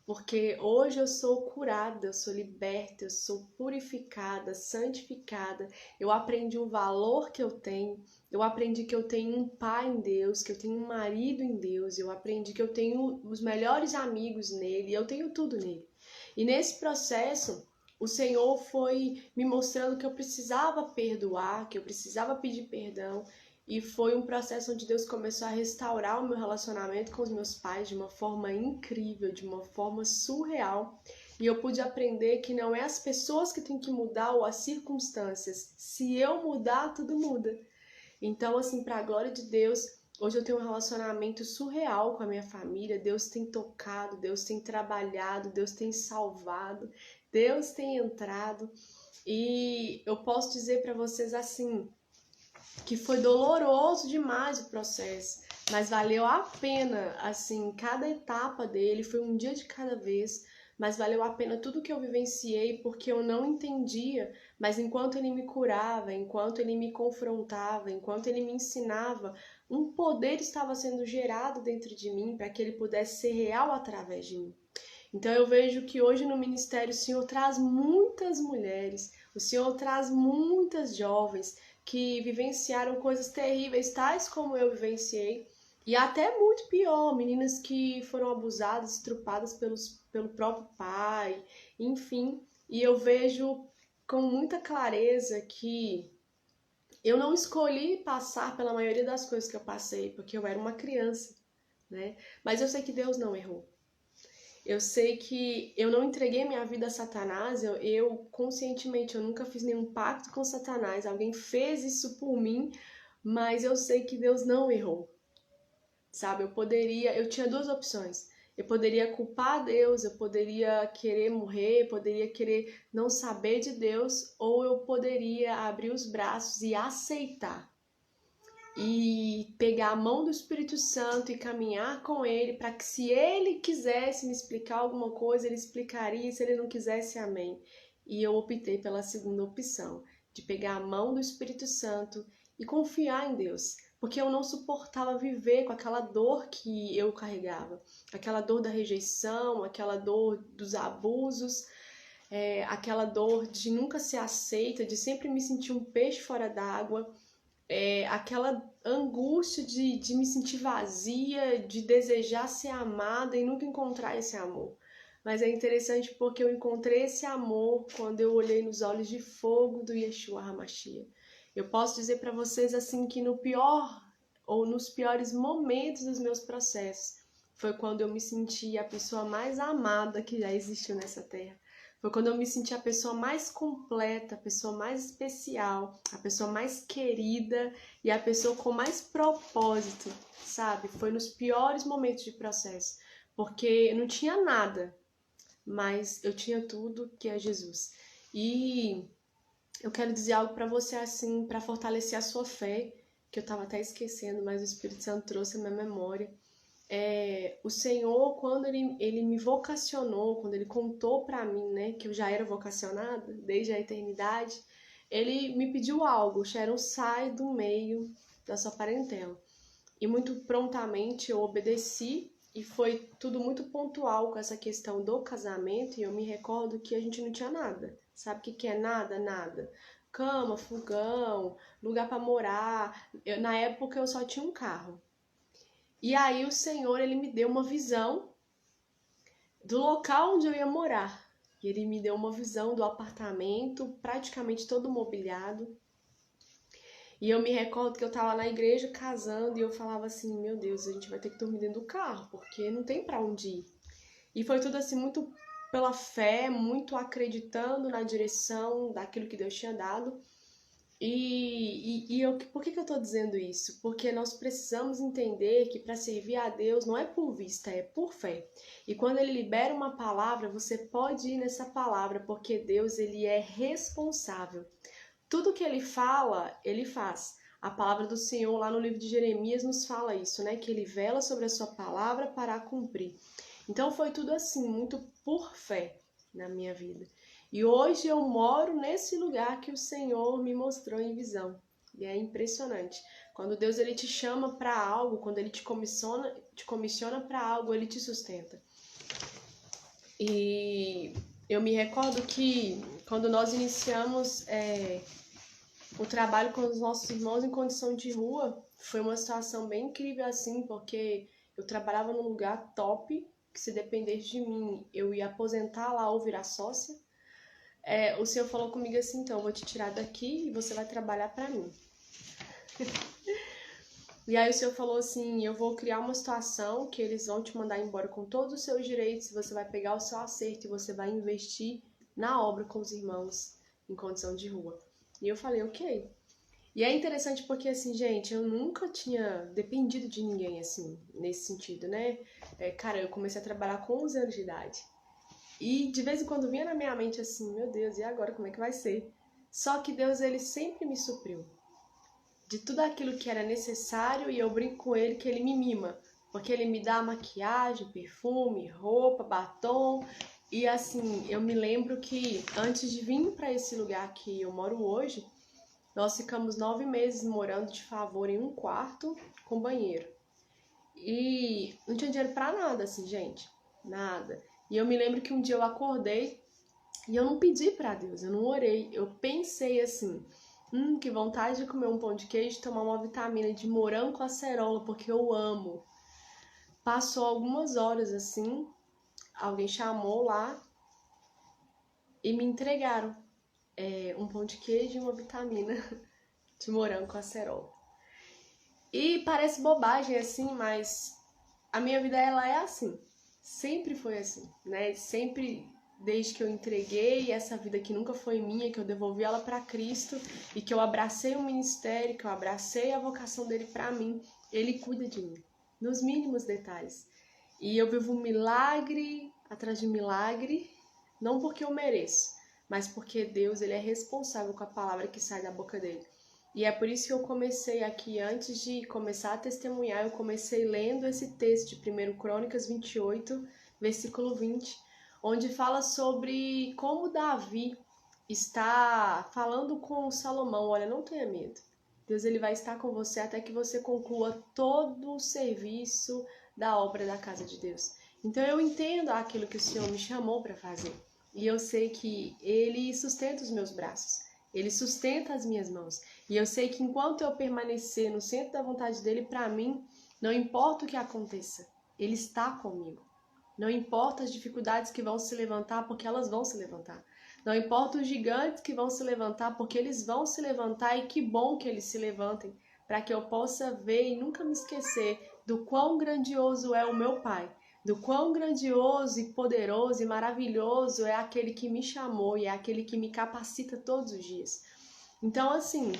Porque hoje eu sou curada, eu sou liberta, eu sou purificada, santificada. Eu aprendi o valor que eu tenho. Eu aprendi que eu tenho um pai em Deus, que eu tenho um marido em Deus. Eu aprendi que eu tenho os melhores amigos nele. Eu tenho tudo nele. E nesse processo, o Senhor foi me mostrando que eu precisava perdoar, que eu precisava pedir perdão. E foi um processo onde Deus começou a restaurar o meu relacionamento com os meus pais de uma forma incrível, de uma forma surreal. E eu pude aprender que não é as pessoas que têm que mudar ou as circunstâncias. Se eu mudar, tudo muda. Então, assim, para a glória de Deus, hoje eu tenho um relacionamento surreal com a minha família. Deus tem tocado, Deus tem trabalhado, Deus tem salvado, Deus tem entrado. E eu posso dizer para vocês assim, que foi doloroso demais o processo, mas valeu a pena, assim, cada etapa dele, foi um dia de cada vez, mas valeu a pena tudo que eu vivenciei, porque eu não entendia, mas enquanto ele me curava, enquanto ele me confrontava, enquanto ele me ensinava, um poder estava sendo gerado dentro de mim para que ele pudesse ser real através de mim. Então eu vejo que hoje no ministério o Senhor traz muitas mulheres, o Senhor traz muitas jovens que vivenciaram coisas terríveis, tais como eu vivenciei, e até muito pior, meninas que foram abusadas, estrupadas pelo próprio pai, enfim. E eu vejo com muita clareza que eu não escolhi passar pela maioria das coisas que eu passei, porque eu era uma criança, né? Mas eu sei que Deus não errou. Eu sei que eu não entreguei minha vida a Satanás, eu conscientemente, eu nunca fiz nenhum pacto com Satanás, alguém fez isso por mim, mas eu sei que Deus não errou, sabe? Eu tinha duas opções. Eu poderia culpar Deus, eu poderia querer morrer, poderia querer não saber de Deus, ou eu poderia abrir os braços e aceitar e pegar a mão do Espírito Santo e caminhar com ele, para que se ele quisesse me explicar alguma coisa, ele explicaria, se ele não quisesse, amém. E eu optei pela segunda opção, de pegar a mão do Espírito Santo e confiar em Deus, porque eu não suportava viver com aquela dor que eu carregava, aquela dor da rejeição, aquela dor dos abusos, aquela dor de nunca ser aceita, de sempre me sentir um peixe fora d'água, aquela angústia de me sentir vazia, de desejar ser amada e nunca encontrar esse amor. Mas é interessante porque eu encontrei esse amor quando eu olhei nos olhos de fogo do Yeshua HaMashiach. Eu posso dizer para vocês assim que no pior ou nos piores momentos dos meus processos foi quando eu me senti a pessoa mais amada que já existiu nessa terra. Foi quando eu me senti a pessoa mais completa, a pessoa mais especial, a pessoa mais querida e a pessoa com mais propósito, sabe? Foi nos piores momentos de processo, porque eu não tinha nada, mas eu tinha tudo, que é Jesus. E eu quero dizer algo para você assim, para fortalecer a sua fé, que eu estava até esquecendo, mas o Espírito Santo trouxe a minha memória. O Senhor, quando ele me vocacionou, quando ele contou para mim, né, que eu já era vocacionada desde a eternidade, ele me pediu algo, Sharon, sai do meio da sua parentela. E muito prontamente eu obedeci e foi tudo muito pontual com essa questão do casamento, e eu me recordo que a gente não tinha nada. Sabe o que é nada? Nada. Cama, fogão, lugar para morar. Na época eu só tinha um carro. E aí o Senhor, ele me deu uma visão do local onde eu ia morar. E ele me deu uma visão do apartamento, praticamente todo mobiliado. E eu me recordo que eu tava na igreja casando e eu falava assim, meu Deus, a gente vai ter que dormir dentro do carro, porque não tem pra onde ir. E foi tudo assim, muito pela fé, muito acreditando na direção daquilo que Deus tinha dado. Por que eu tô dizendo isso? Porque nós precisamos entender que para servir a Deus não é por vista, é por fé. E quando Ele libera uma palavra, você pode ir nessa palavra, porque Deus, Ele é responsável. Tudo que Ele fala, Ele faz. A palavra do Senhor lá no livro de Jeremias nos fala isso, né? Que Ele vela sobre a sua palavra para a cumprir. Então foi tudo assim, muito por fé na minha vida. E hoje eu moro nesse lugar que o Senhor me mostrou em visão. E é impressionante. Quando Deus ele te chama para algo, quando ele te comissiona para algo, ele te sustenta. E eu me recordo que quando nós iniciamos o trabalho com os nossos irmãos em condição de rua, foi uma situação bem incrível assim, porque eu trabalhava num lugar top, que se dependesse de mim, eu ia aposentar lá ou virar sócia. O Senhor falou comigo assim, então, eu vou te tirar daqui e você vai trabalhar para mim. E aí o Senhor falou assim, eu vou criar uma situação que eles vão te mandar embora com todos os seus direitos, você vai pegar o seu acerto e você vai investir na obra com os irmãos em condição de rua. E eu falei, ok. E é interessante porque, assim, gente, eu nunca tinha dependido de ninguém, assim, nesse sentido, né? Cara, eu comecei a trabalhar com 11 anos de idade. E de vez em quando vinha na minha mente assim, meu Deus, e agora como é que vai ser? Só que Deus, ele sempre me supriu de tudo aquilo que era necessário, e eu brinco com ele que ele me mima, porque ele me dá maquiagem, perfume, roupa, batom. E assim, eu me lembro que antes de vir para esse lugar que eu moro hoje, nós ficamos 9 meses morando de favor em um quarto com banheiro. E não tinha dinheiro para nada, assim, gente, nada. E eu me lembro que um dia eu acordei e eu não pedi para Deus, eu não orei. Eu pensei assim, Que vontade de comer um pão de queijo e tomar uma vitamina de morango com acerola, porque eu amo. Passou algumas horas assim, alguém chamou lá e me entregaram um pão de queijo e uma vitamina de morango com acerola. E parece bobagem assim, mas a minha vida ela é assim. Sempre foi assim, né? Sempre, desde que eu entreguei essa vida que nunca foi minha, que eu devolvi ela para Cristo e que eu abracei o ministério, que eu abracei a vocação dele para mim, ele cuida de mim, nos mínimos detalhes. E eu vivo milagre atrás de milagre, não porque eu mereço, mas porque Deus ele é responsável com a palavra que sai da boca dele. E é por isso que eu comecei aqui, antes de começar a testemunhar, eu comecei lendo esse texto de 1 Crônicas 28, versículo 20, onde fala sobre como Davi está falando com Salomão, olha, não tenha medo. Deus ele vai estar com você até que você conclua todo o serviço da obra da casa de Deus. Então eu entendo aquilo que o Senhor me chamou para fazer. E eu sei que ele sustenta os meus braços. Ele sustenta as minhas mãos. E eu sei que enquanto eu permanecer no centro da vontade dele, para mim, não importa o que aconteça, ele está comigo. Não importa as dificuldades que vão se levantar, porque elas vão se levantar. Não importa os gigantes que vão se levantar, porque eles vão se levantar e que bom que eles se levantem, para que eu possa ver e nunca me esquecer do quão grandioso é o meu Pai, do quão grandioso e poderoso e maravilhoso é aquele que me chamou e é aquele que me capacita todos os dias. Então, assim,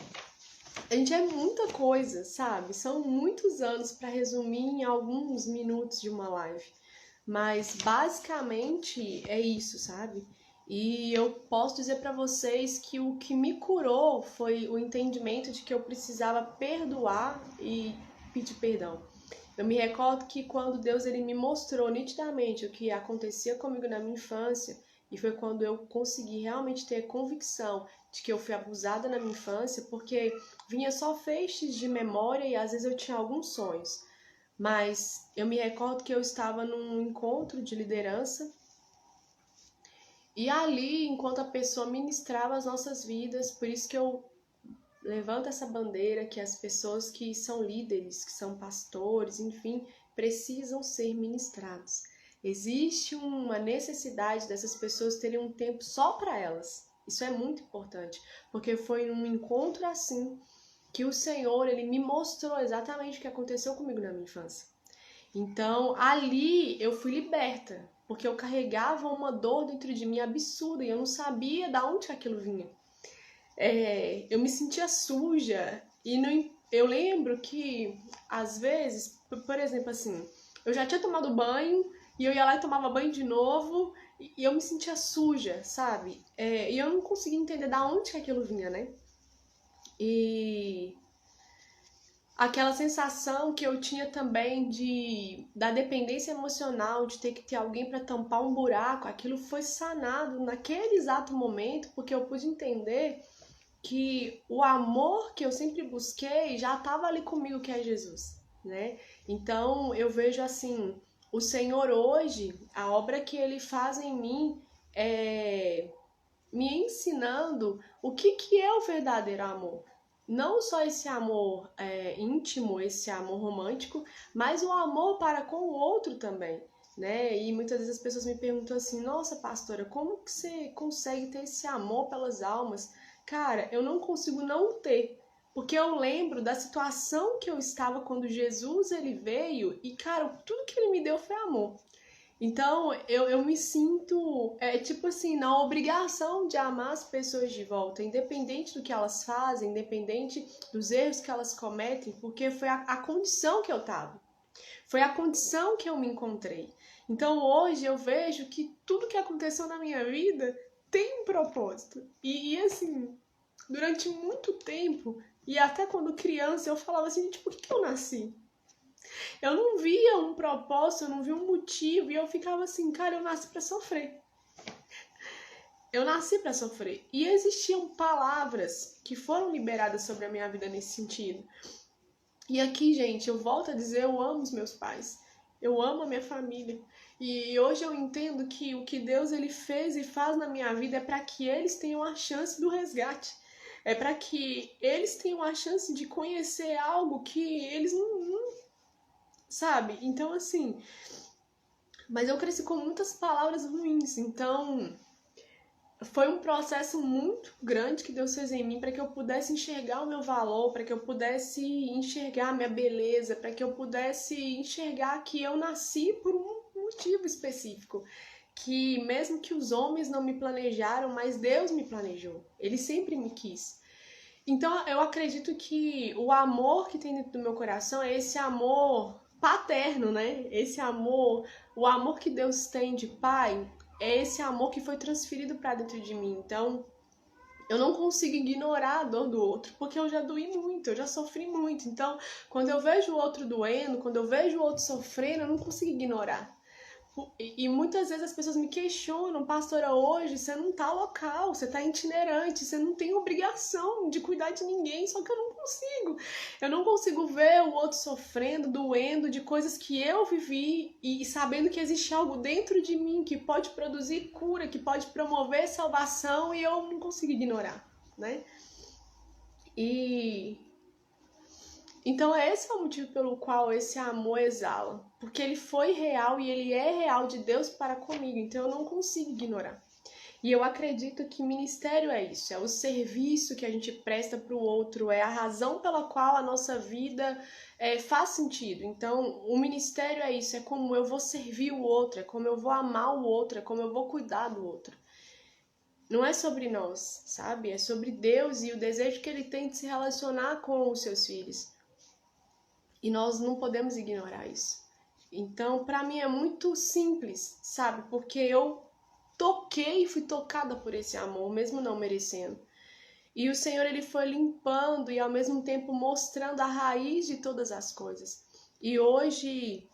a gente é muita coisa, sabe? São muitos anos para resumir em alguns minutos de uma live. Mas, basicamente, é isso, sabe? E eu posso dizer para vocês que o que me curou foi o entendimento de que eu precisava perdoar e pedir perdão. Eu me recordo que quando Deus ele me mostrou nitidamente o que acontecia comigo na minha infância, e foi quando eu consegui realmente ter convicção de que eu fui abusada na minha infância, porque vinha só feixes de memória e às vezes eu tinha alguns sonhos. Mas eu me recordo que eu estava num encontro de liderança e ali, enquanto a pessoa ministrava as nossas vidas, por isso que eu levanto essa bandeira que as pessoas que são líderes, que são pastores, enfim, precisam ser ministrados. Existe uma necessidade dessas pessoas terem um tempo só para elas. Isso é muito importante, porque foi num encontro assim que o Senhor ele me mostrou exatamente o que aconteceu comigo na minha infância. Então, ali eu fui liberta, porque eu carregava uma dor dentro de mim absurda e eu não sabia de onde aquilo vinha. Eu me sentia suja e eu lembro que, às vezes, por exemplo, assim, eu já tinha tomado banho e eu ia lá e tomava banho de novo e eu me sentia suja, sabe? E eu não conseguia entender de onde que aquilo vinha, né? E aquela sensação que eu tinha também da dependência emocional, de ter que ter alguém para tampar um buraco, aquilo foi sanado naquele exato momento, porque eu pude entender que o amor que eu sempre busquei já estava ali comigo, que é Jesus, né? Então eu vejo assim, o Senhor hoje, a obra que Ele faz em mim é me ensinando o que é o verdadeiro amor. Não só esse amor íntimo, esse amor romântico, mas o amor para com o outro também, né? E muitas vezes as pessoas me perguntam assim, nossa pastora, como que você consegue ter esse amor pelas almas? Cara, eu não consigo não ter, porque eu lembro da situação que eu estava quando Jesus ele veio e, cara, tudo que ele me deu foi amor. Então, eu me sinto, tipo assim, na obrigação de amar as pessoas de volta, independente do que elas fazem, independente dos erros que elas cometem, porque foi a condição que eu tava. Foi a condição que eu me encontrei. Então, hoje eu vejo que tudo que aconteceu na minha vida tem um propósito. E assim, durante muito tempo, e até quando criança, eu falava assim, tipo, por que eu nasci? Eu não via um propósito, eu não via um motivo, e eu ficava assim, cara, eu nasci pra sofrer. Eu nasci pra sofrer. E existiam palavras que foram liberadas sobre a minha vida nesse sentido. E aqui, gente, eu volto a dizer, eu amo os meus pais. Eu amo a minha família. E hoje eu entendo que o que Deus ele fez e faz na minha vida é para que eles tenham a chance do resgate. É para que eles tenham a chance de conhecer algo que eles não sabe? Então, assim, mas eu cresci com muitas palavras ruins, então foi um processo muito grande que Deus fez em mim para que eu pudesse enxergar o meu valor, para que eu pudesse enxergar a minha beleza, para que eu pudesse enxergar que eu nasci por um motivo específico. Que mesmo que os homens não me planejaram, mas Deus me planejou. Ele sempre me quis. Então eu acredito que o amor que tem dentro do meu coração é esse amor paterno, né? Esse amor, o amor que Deus tem de pai, é esse amor que foi transferido para dentro de mim. Então, eu não consigo ignorar a dor do outro, porque eu já doí muito, eu já sofri muito. Então, quando eu vejo o outro doendo, quando eu vejo o outro sofrendo, eu não consigo ignorar. E muitas vezes as pessoas me questionam, pastora, hoje você não tá local, você tá itinerante, você não tem obrigação de cuidar de ninguém, só que eu não consigo. Eu não consigo ver o outro sofrendo, doendo de coisas que eu vivi e sabendo que existe algo dentro de mim que pode produzir cura, que pode promover salvação e eu não consigo ignorar, né? Então esse é o motivo pelo qual esse amor exala, porque ele foi real e ele é real de Deus para comigo, então eu não consigo ignorar. E eu acredito que ministério é isso, é o serviço que a gente presta para o outro, é a razão pela qual a nossa vida faz sentido. Então o ministério é isso, é como eu vou servir o outro, é como eu vou amar o outro, é como eu vou cuidar do outro. Não é sobre nós, sabe? É sobre Deus e o desejo que ele tem de se relacionar com os seus filhos. E nós não podemos ignorar isso. Então, para mim é muito simples, sabe? Porque eu toquei e fui tocada por esse amor, mesmo não merecendo. E o Senhor, ele foi limpando e ao mesmo tempo mostrando a raiz de todas as coisas. E hoje,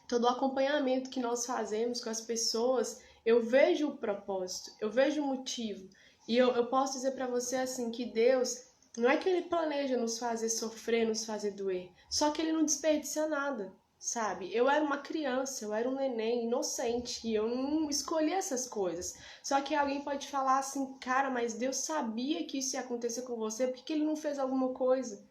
todo o acompanhamento que nós fazemos com as pessoas, eu vejo o propósito, eu vejo o motivo. E eu posso dizer para você assim, que Deus, não é que ele planeja nos fazer sofrer, nos fazer doer, só que ele não desperdiça nada, sabe? Eu era uma criança, eu era um neném inocente e eu não escolhi essas coisas. Só que alguém pode falar assim, cara, mas Deus sabia que isso ia acontecer com você, por que ele não fez alguma coisa?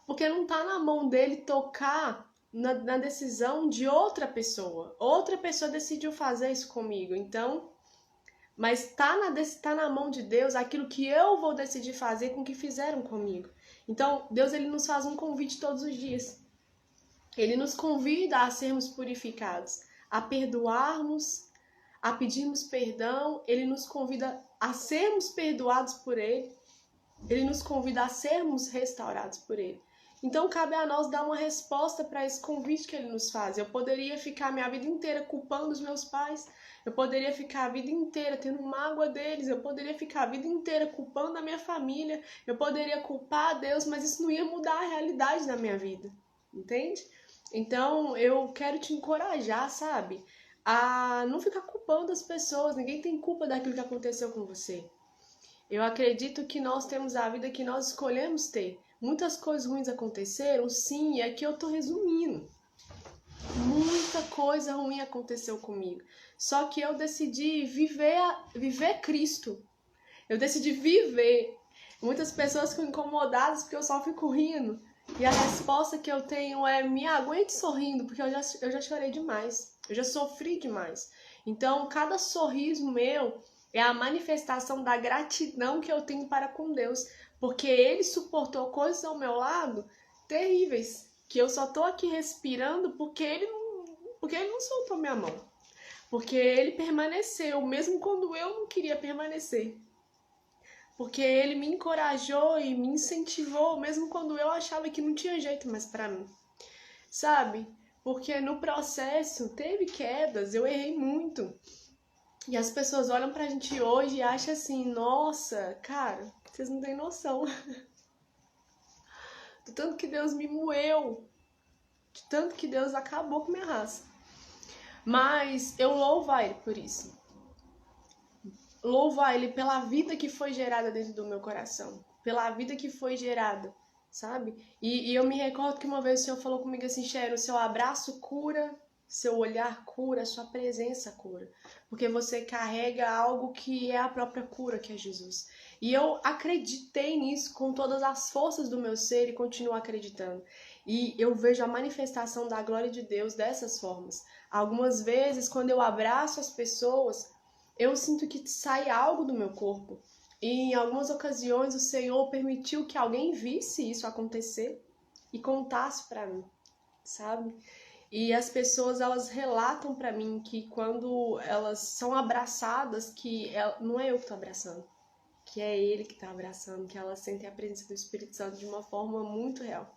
Porque não tá na mão dele tocar na decisão de outra pessoa. Outra pessoa decidiu fazer isso comigo, então... Mas tá na mão de Deus aquilo que eu vou decidir fazer com o que fizeram comigo. Então, Deus, ele nos faz um convite todos os dias. Ele nos convida a sermos purificados, a perdoarmos, a pedirmos perdão. Ele nos convida a sermos perdoados por Ele. Ele nos convida a sermos restaurados por Ele. Então, cabe a nós dar uma resposta para esse convite que Ele nos faz. Eu poderia ficar minha vida inteira culpando os meus pais. Eu poderia ficar a vida inteira tendo mágoa deles. Eu poderia ficar a vida inteira culpando a minha família. Eu poderia culpar a Deus, mas isso não ia mudar a realidade da minha vida. Entende? Então, eu quero te encorajar, sabe? A não ficar culpando as pessoas. Ninguém tem culpa daquilo que aconteceu com você. Eu acredito que nós temos a vida que nós escolhemos ter. Muitas coisas ruins aconteceram, sim, e aqui eu tô resumindo. Muita coisa ruim aconteceu comigo. Só que eu decidi viver Cristo. Eu decidi viver. Muitas pessoas ficam incomodadas porque eu só fico rindo. E a resposta que eu tenho é: me aguente sorrindo, porque eu já chorei demais. Eu já sofri demais. Então, cada sorriso meu é a manifestação da gratidão que eu tenho para com Deus. Porque Ele suportou coisas ao meu lado terríveis. Que eu só tô aqui respirando porque Ele não soltou minha mão. Porque Ele permaneceu, mesmo quando eu não queria permanecer. Porque Ele me encorajou e me incentivou, mesmo quando eu achava que não tinha jeito mais pra mim. Sabe? Porque no processo teve quedas, eu errei muito. E as pessoas olham pra gente hoje e acham assim, nossa, cara, vocês não têm noção. Do tanto que Deus me moeu. De tanto que Deus acabou com minha raça. Mas eu louvo a Ele por isso. Louvo a Ele pela vida que foi gerada dentro do meu coração. Pela vida que foi gerada, sabe? E eu me recordo que uma vez o Senhor falou comigo assim, Sharon, o seu abraço cura Seu olhar cura, sua presença cura. Porque você carrega algo que é a própria cura, que é Jesus. E eu acreditei nisso com todas as forças do meu ser e continuo acreditando. E eu vejo a manifestação da glória de Deus dessas formas. Algumas vezes, quando eu abraço as pessoas, eu sinto que sai algo do meu corpo. E em algumas ocasiões o Senhor permitiu que alguém visse isso acontecer e contasse para mim, sabe? E as pessoas, elas relatam para mim que quando elas são abraçadas, que não é eu que tô abraçando, que é Ele que tá abraçando, que elas sentem a presença do Espírito Santo de uma forma muito real.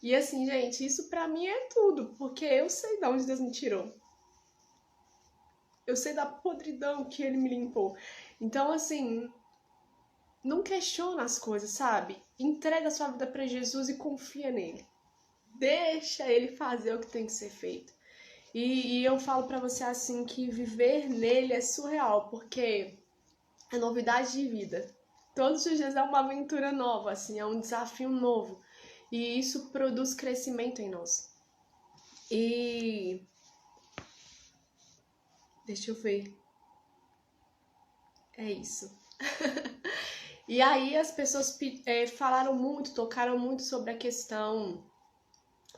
E assim, gente, isso pra mim é tudo, porque eu sei de onde Deus me tirou. Eu sei da podridão que Ele me limpou. Então, assim, não questiona as coisas, sabe? Entrega a sua vida pra Jesus e confia nele. Deixa Ele fazer o que tem que ser feito. E eu falo pra você assim que viver nele é surreal, porque é novidade de vida. Todos os dias é uma aventura nova, assim, é um desafio novo. E isso produz crescimento em nós. E deixa eu ver. É isso. E aí as pessoas falaram muito, tocaram muito sobre a questão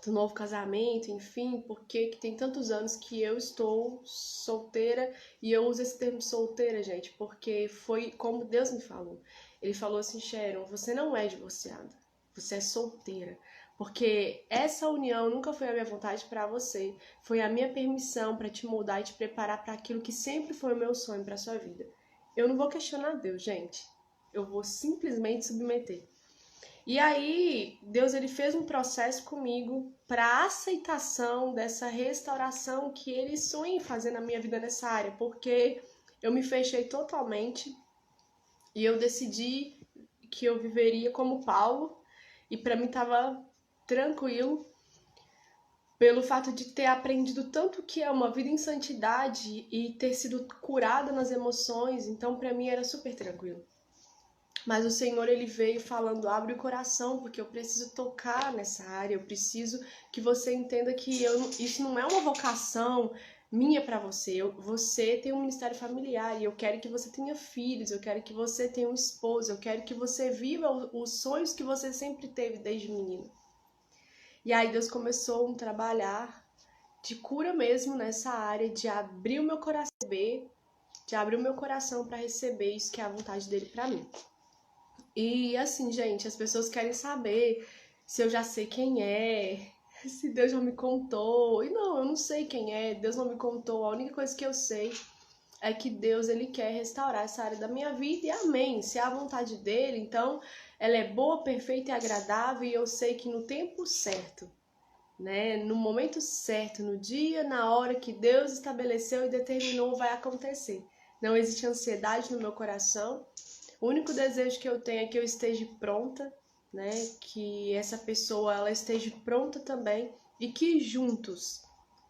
do novo casamento, enfim, porque que tem tantos anos que eu estou solteira, e eu uso esse termo solteira, gente, porque foi como Deus me falou. Ele falou assim: Sharon, você não é divorciada, você é solteira, porque essa união nunca foi a minha vontade para você, foi a minha permissão para te moldar e te preparar para aquilo que sempre foi o meu sonho para sua vida. Eu não vou questionar Deus, gente. Eu vou simplesmente submeter. E aí, Deus ele fez um processo comigo para aceitação dessa restauração que ele sonha em fazer na minha vida nessa área, porque eu me fechei totalmente e eu decidi que eu viveria como Paulo, e para mim estava tranquilo pelo fato de ter aprendido tanto que é uma vida em santidade e ter sido curada nas emoções, então para mim era super tranquilo. Mas o Senhor, ele veio falando: abre o coração, porque eu preciso tocar nessa área, eu preciso que você entenda que isso não é uma vocação minha para você. Você tem um ministério familiar e eu quero que você tenha filhos, eu quero que você tenha um esposo, eu quero que você viva os sonhos que você sempre teve desde menino. E aí Deus começou um trabalhar de cura mesmo nessa área, de abrir o meu coração, de abrir o meu coração para receber isso que é a vontade dele para mim. E assim, gente, as pessoas querem saber se eu já sei quem é, se Deus já me contou. E não, eu não sei quem é, Deus não me contou. A única coisa que eu sei é que Deus, ele quer restaurar essa área da minha vida, e amém. Se é a vontade dele, então ela é boa, perfeita e agradável, e eu sei que no tempo certo, né, no momento certo, no dia, na hora que Deus estabeleceu e determinou, vai acontecer. Não existe ansiedade no meu coração. O único desejo que eu tenho é que eu esteja pronta, né? Que essa pessoa ela esteja pronta também, e que juntos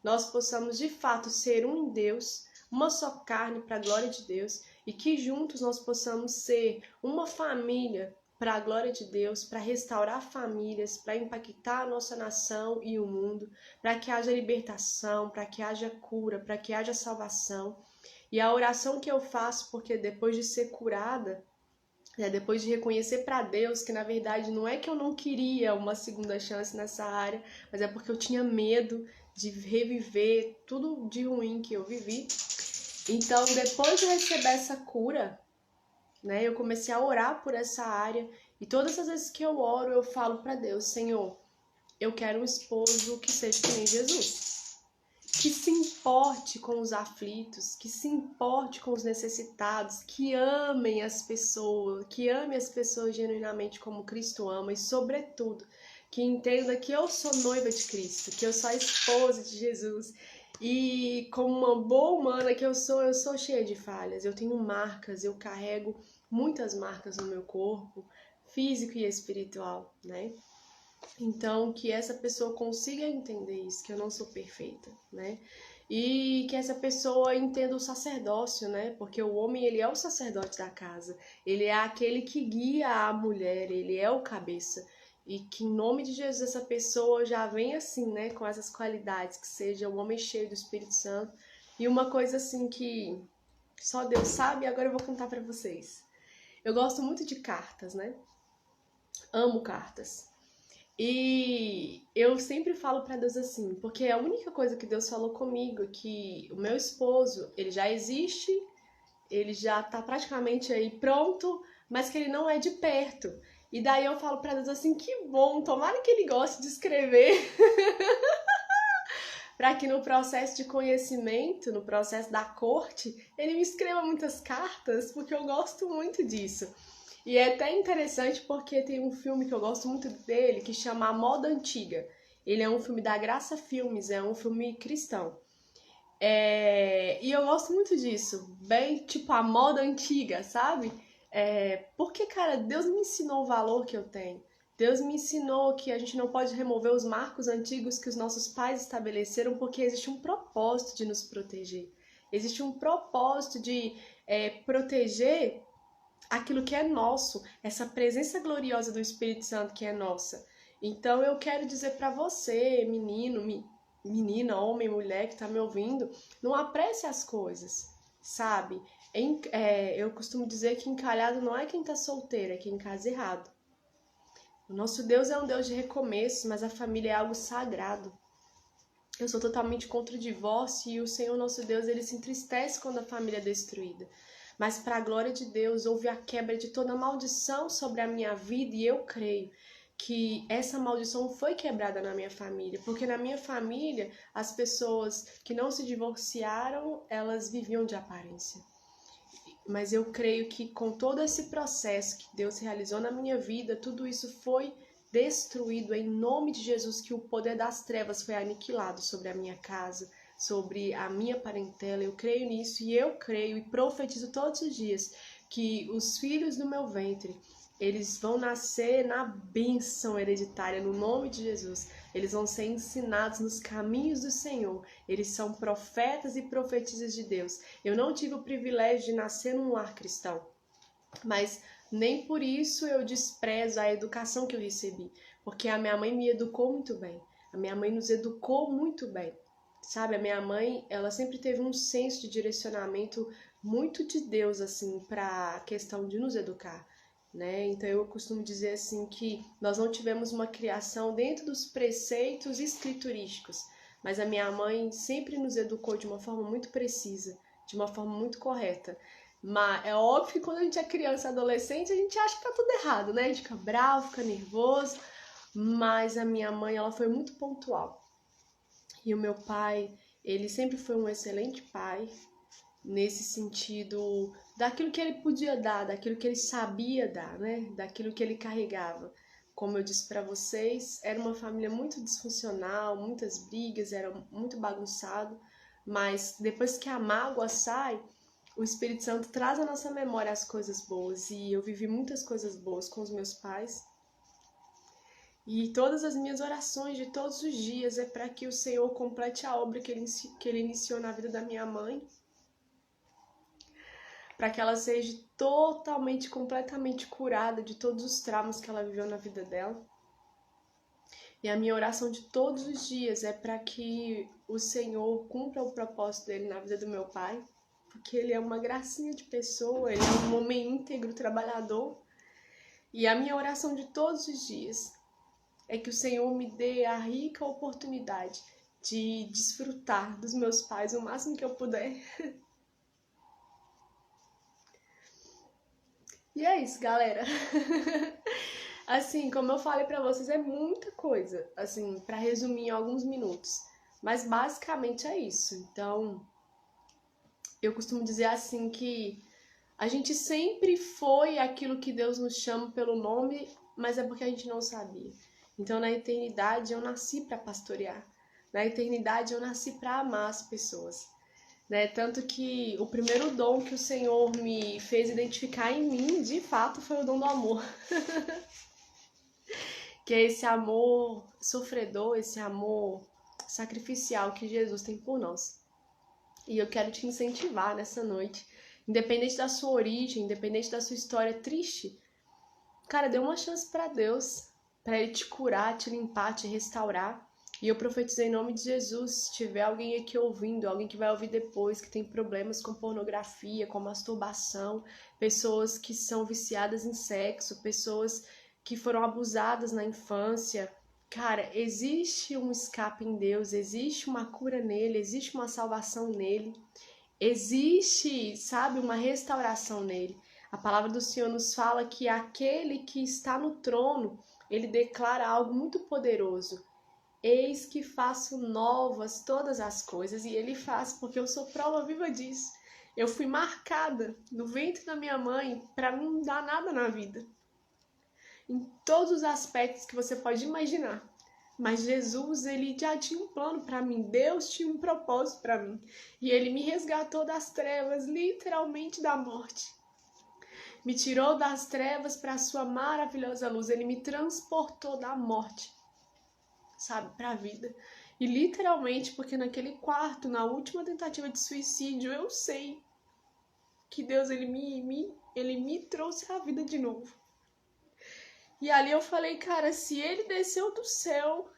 nós possamos de fato ser um em Deus, uma só carne para a glória de Deus, e que juntos nós possamos ser uma família para a glória de Deus, para restaurar famílias, para impactar a nossa nação e o mundo, para que haja libertação, para que haja cura, para que haja salvação. E a oração que eu faço, porque depois de ser curada, depois de reconhecer para Deus que na verdade não é que eu não queria uma segunda chance nessa área, mas é porque eu tinha medo de reviver tudo de ruim que eu vivi. Então, depois de receber essa cura, né, eu comecei a orar por essa área, e todas as vezes que eu oro, eu falo para Deus: Senhor, eu quero um esposo que seja que nem Jesus, que se importe com os aflitos, que se importe com os necessitados, que amem as pessoas, que ame as pessoas genuinamente como Cristo ama, e sobretudo, que entenda que eu sou noiva de Cristo, que eu sou a esposa de Jesus. E como uma boa humana que eu sou cheia de falhas, eu tenho marcas, eu carrego muitas marcas no meu corpo, físico e espiritual, né? Então, que essa pessoa consiga entender isso, que eu não sou perfeita, né? E que essa pessoa entenda o sacerdócio, né? Porque o homem, ele é o sacerdote da casa. Ele é aquele que guia a mulher, ele é o cabeça. E que em nome de Jesus essa pessoa já vem assim, né, com essas qualidades, que seja um homem cheio do Espírito Santo. E uma coisa assim que só Deus sabe, e agora eu vou contar pra vocês. Eu gosto muito de cartas, né? Amo cartas. E eu sempre falo pra Deus assim, porque a única coisa que Deus falou comigo é que o meu esposo, ele já existe, ele já tá praticamente aí pronto, mas que ele não é de perto. E daí eu falo pra Deus assim, que bom, tomara que ele goste de escrever, para que no processo de conhecimento, no processo da corte, ele me escreva muitas cartas, porque eu gosto muito disso. E é até interessante porque tem um filme que eu gosto muito dele, que chama A Moda Antiga. Ele é um filme da Graça Filmes, é um filme cristão. E eu gosto muito disso, bem tipo a moda antiga, sabe? Porque, cara, Deus me ensinou o valor que eu tenho. Deus me ensinou que a gente não pode remover os marcos antigos que os nossos pais estabeleceram, porque existe um propósito de nos proteger. Existe um propósito de proteger aquilo que é nosso, essa presença gloriosa do Espírito Santo que é nossa. Então eu quero dizer para você, menina, homem, mulher que tá me ouvindo, não apresse as coisas, sabe? Eu costumo dizer que encalhado não é quem tá solteiro, é quem casa errado. O nosso Deus é um Deus de recomeços, mas a família é algo sagrado. Eu sou totalmente contra o divórcio e o Senhor nosso Deus, ele se entristece quando a família é destruída. Mas para a glória de Deus, houve a quebra de toda maldição sobre a minha vida e eu creio que essa maldição foi quebrada na minha família, porque na minha família, as pessoas que não se divorciaram, elas viviam de aparência. Mas eu creio que com todo esse processo que Deus realizou na minha vida, tudo isso foi destruído em nome de Jesus, que o poder das trevas foi aniquilado sobre a minha casa, sobre a minha parentela. Eu creio nisso e eu creio e profetizo todos os dias que os filhos do meu ventre, eles vão nascer na bênção hereditária, no nome de Jesus. Eles vão ser ensinados nos caminhos do Senhor. Eles são profetas e profetisas de Deus. Eu não tive o privilégio de nascer num lar cristão, mas nem por isso eu desprezo a educação que eu recebi, porque a minha mãe me educou muito bem. A minha mãe nos educou muito bem. Sabe, a minha mãe, ela sempre teve um senso de direcionamento muito de Deus, assim, para a questão de nos educar, né? Então eu costumo dizer, assim, que nós não tivemos uma criação dentro dos preceitos escriturísticos, mas a minha mãe sempre nos educou de uma forma muito precisa, de uma forma muito correta. Mas é óbvio que quando a gente é criança e adolescente, a gente acha que tá tudo errado, né? A gente fica bravo, fica nervoso, mas a minha mãe, ela foi muito pontual. E o meu pai, ele sempre foi um excelente pai, nesse sentido daquilo que ele podia dar, daquilo que ele sabia dar, né? Daquilo que ele carregava. Como eu disse para vocês, era uma família muito disfuncional, muitas brigas, era muito bagunçado, mas depois que a mágoa sai, o Espírito Santo traz à nossa memória as coisas boas. E eu vivi muitas coisas boas com os meus pais. E todas as minhas orações de todos os dias é para que o Senhor complete a obra que ele iniciou na vida da minha mãe, para que ela seja totalmente, completamente curada de todos os traumas que ela viveu na vida dela. E a minha oração de todos os dias é para que o Senhor cumpra o propósito dele na vida do meu pai, porque ele é uma gracinha de pessoa, ele é um homem íntegro, trabalhador. E a minha oração de todos os dias é que o Senhor me dê a rica oportunidade de desfrutar dos meus pais o máximo que eu puder. E é isso, galera. Assim, como eu falei pra vocês, é muita coisa, assim, pra resumir em alguns minutos. Mas basicamente é isso. Então, eu costumo dizer assim que a gente sempre foi aquilo que Deus nos chama pelo nome, mas é porque a gente não sabia. Então, na eternidade, eu nasci para pastorear. Na eternidade, eu nasci para amar as pessoas. Né? Tanto que o primeiro dom que o Senhor me fez identificar em mim, de fato, foi o dom do amor. Que é esse amor sofredor, esse amor sacrificial que Jesus tem por nós. E eu quero te incentivar nessa noite, independente da sua origem, independente da sua história triste, cara, dê uma chance pra Deus. para Ele te curar, te limpar, te restaurar. E eu profetizei em nome de Jesus, se tiver alguém aqui ouvindo, alguém que vai ouvir depois, que tem problemas com pornografia, com masturbação, pessoas que são viciadas em sexo, pessoas que foram abusadas na infância, cara, existe um escape em Deus, existe uma cura nele, existe uma salvação nele, existe, sabe, uma restauração nele. A palavra do Senhor nos fala que aquele que está no trono, ele declara algo muito poderoso. Eis que faço novas todas as coisas, e ele faz, porque eu sou prova viva disso. Eu fui marcada no ventre da minha mãe para não dar nada na vida. Em todos os aspectos que você pode imaginar. Mas Jesus, ele já tinha um plano para mim. Deus tinha um propósito para mim. E ele me resgatou das trevas, literalmente da morte. Me tirou das trevas para a sua maravilhosa luz. Ele me transportou da morte, sabe, para a vida. E literalmente, porque naquele quarto, na última tentativa de suicídio, eu sei que Deus, ele me trouxe à vida de novo. E ali eu falei, cara, se ele desceu do céu,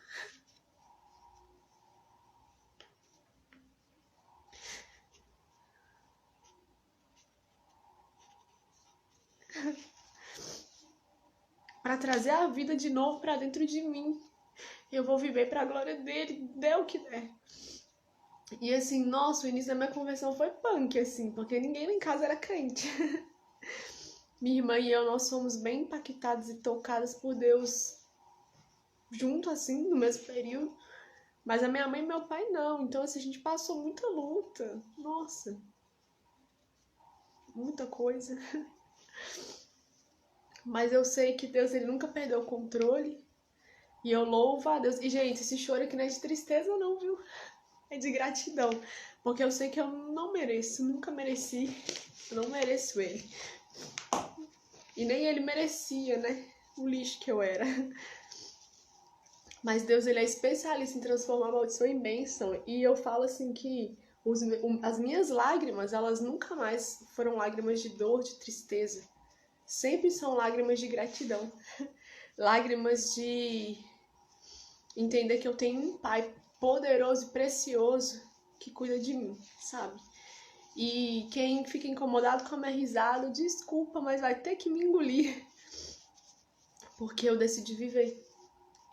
para trazer a vida de novo para dentro de mim, eu vou viver para a glória dele, dê o que der. E assim, nossa, o início da minha conversão foi punk, assim, porque ninguém lá em casa era crente. Minha irmã e eu, nós fomos bem impactadas e tocadas por Deus junto, assim, no mesmo período. Mas a minha mãe e meu pai não. Então, assim, a gente passou muita luta. Nossa. Muita coisa. Mas eu sei que Deus, ele nunca perdeu o controle. E eu louvo a Deus. E, gente, esse choro aqui não é de tristeza não, viu? É de gratidão. Porque eu sei que eu não mereço. Nunca mereci. Eu não mereço ele. E nem ele merecia, né? O lixo que eu era. Mas Deus, ele é especialista em transformar a maldição em bênção. E eu falo assim que as minhas lágrimas, elas nunca mais foram lágrimas de dor, de tristeza. Sempre são lágrimas de gratidão. Lágrimas de entender que eu tenho um Pai poderoso e precioso que cuida de mim, sabe? E quem fica incomodado com a minha risada, desculpa, mas vai ter que me engolir. Porque eu decidi viver.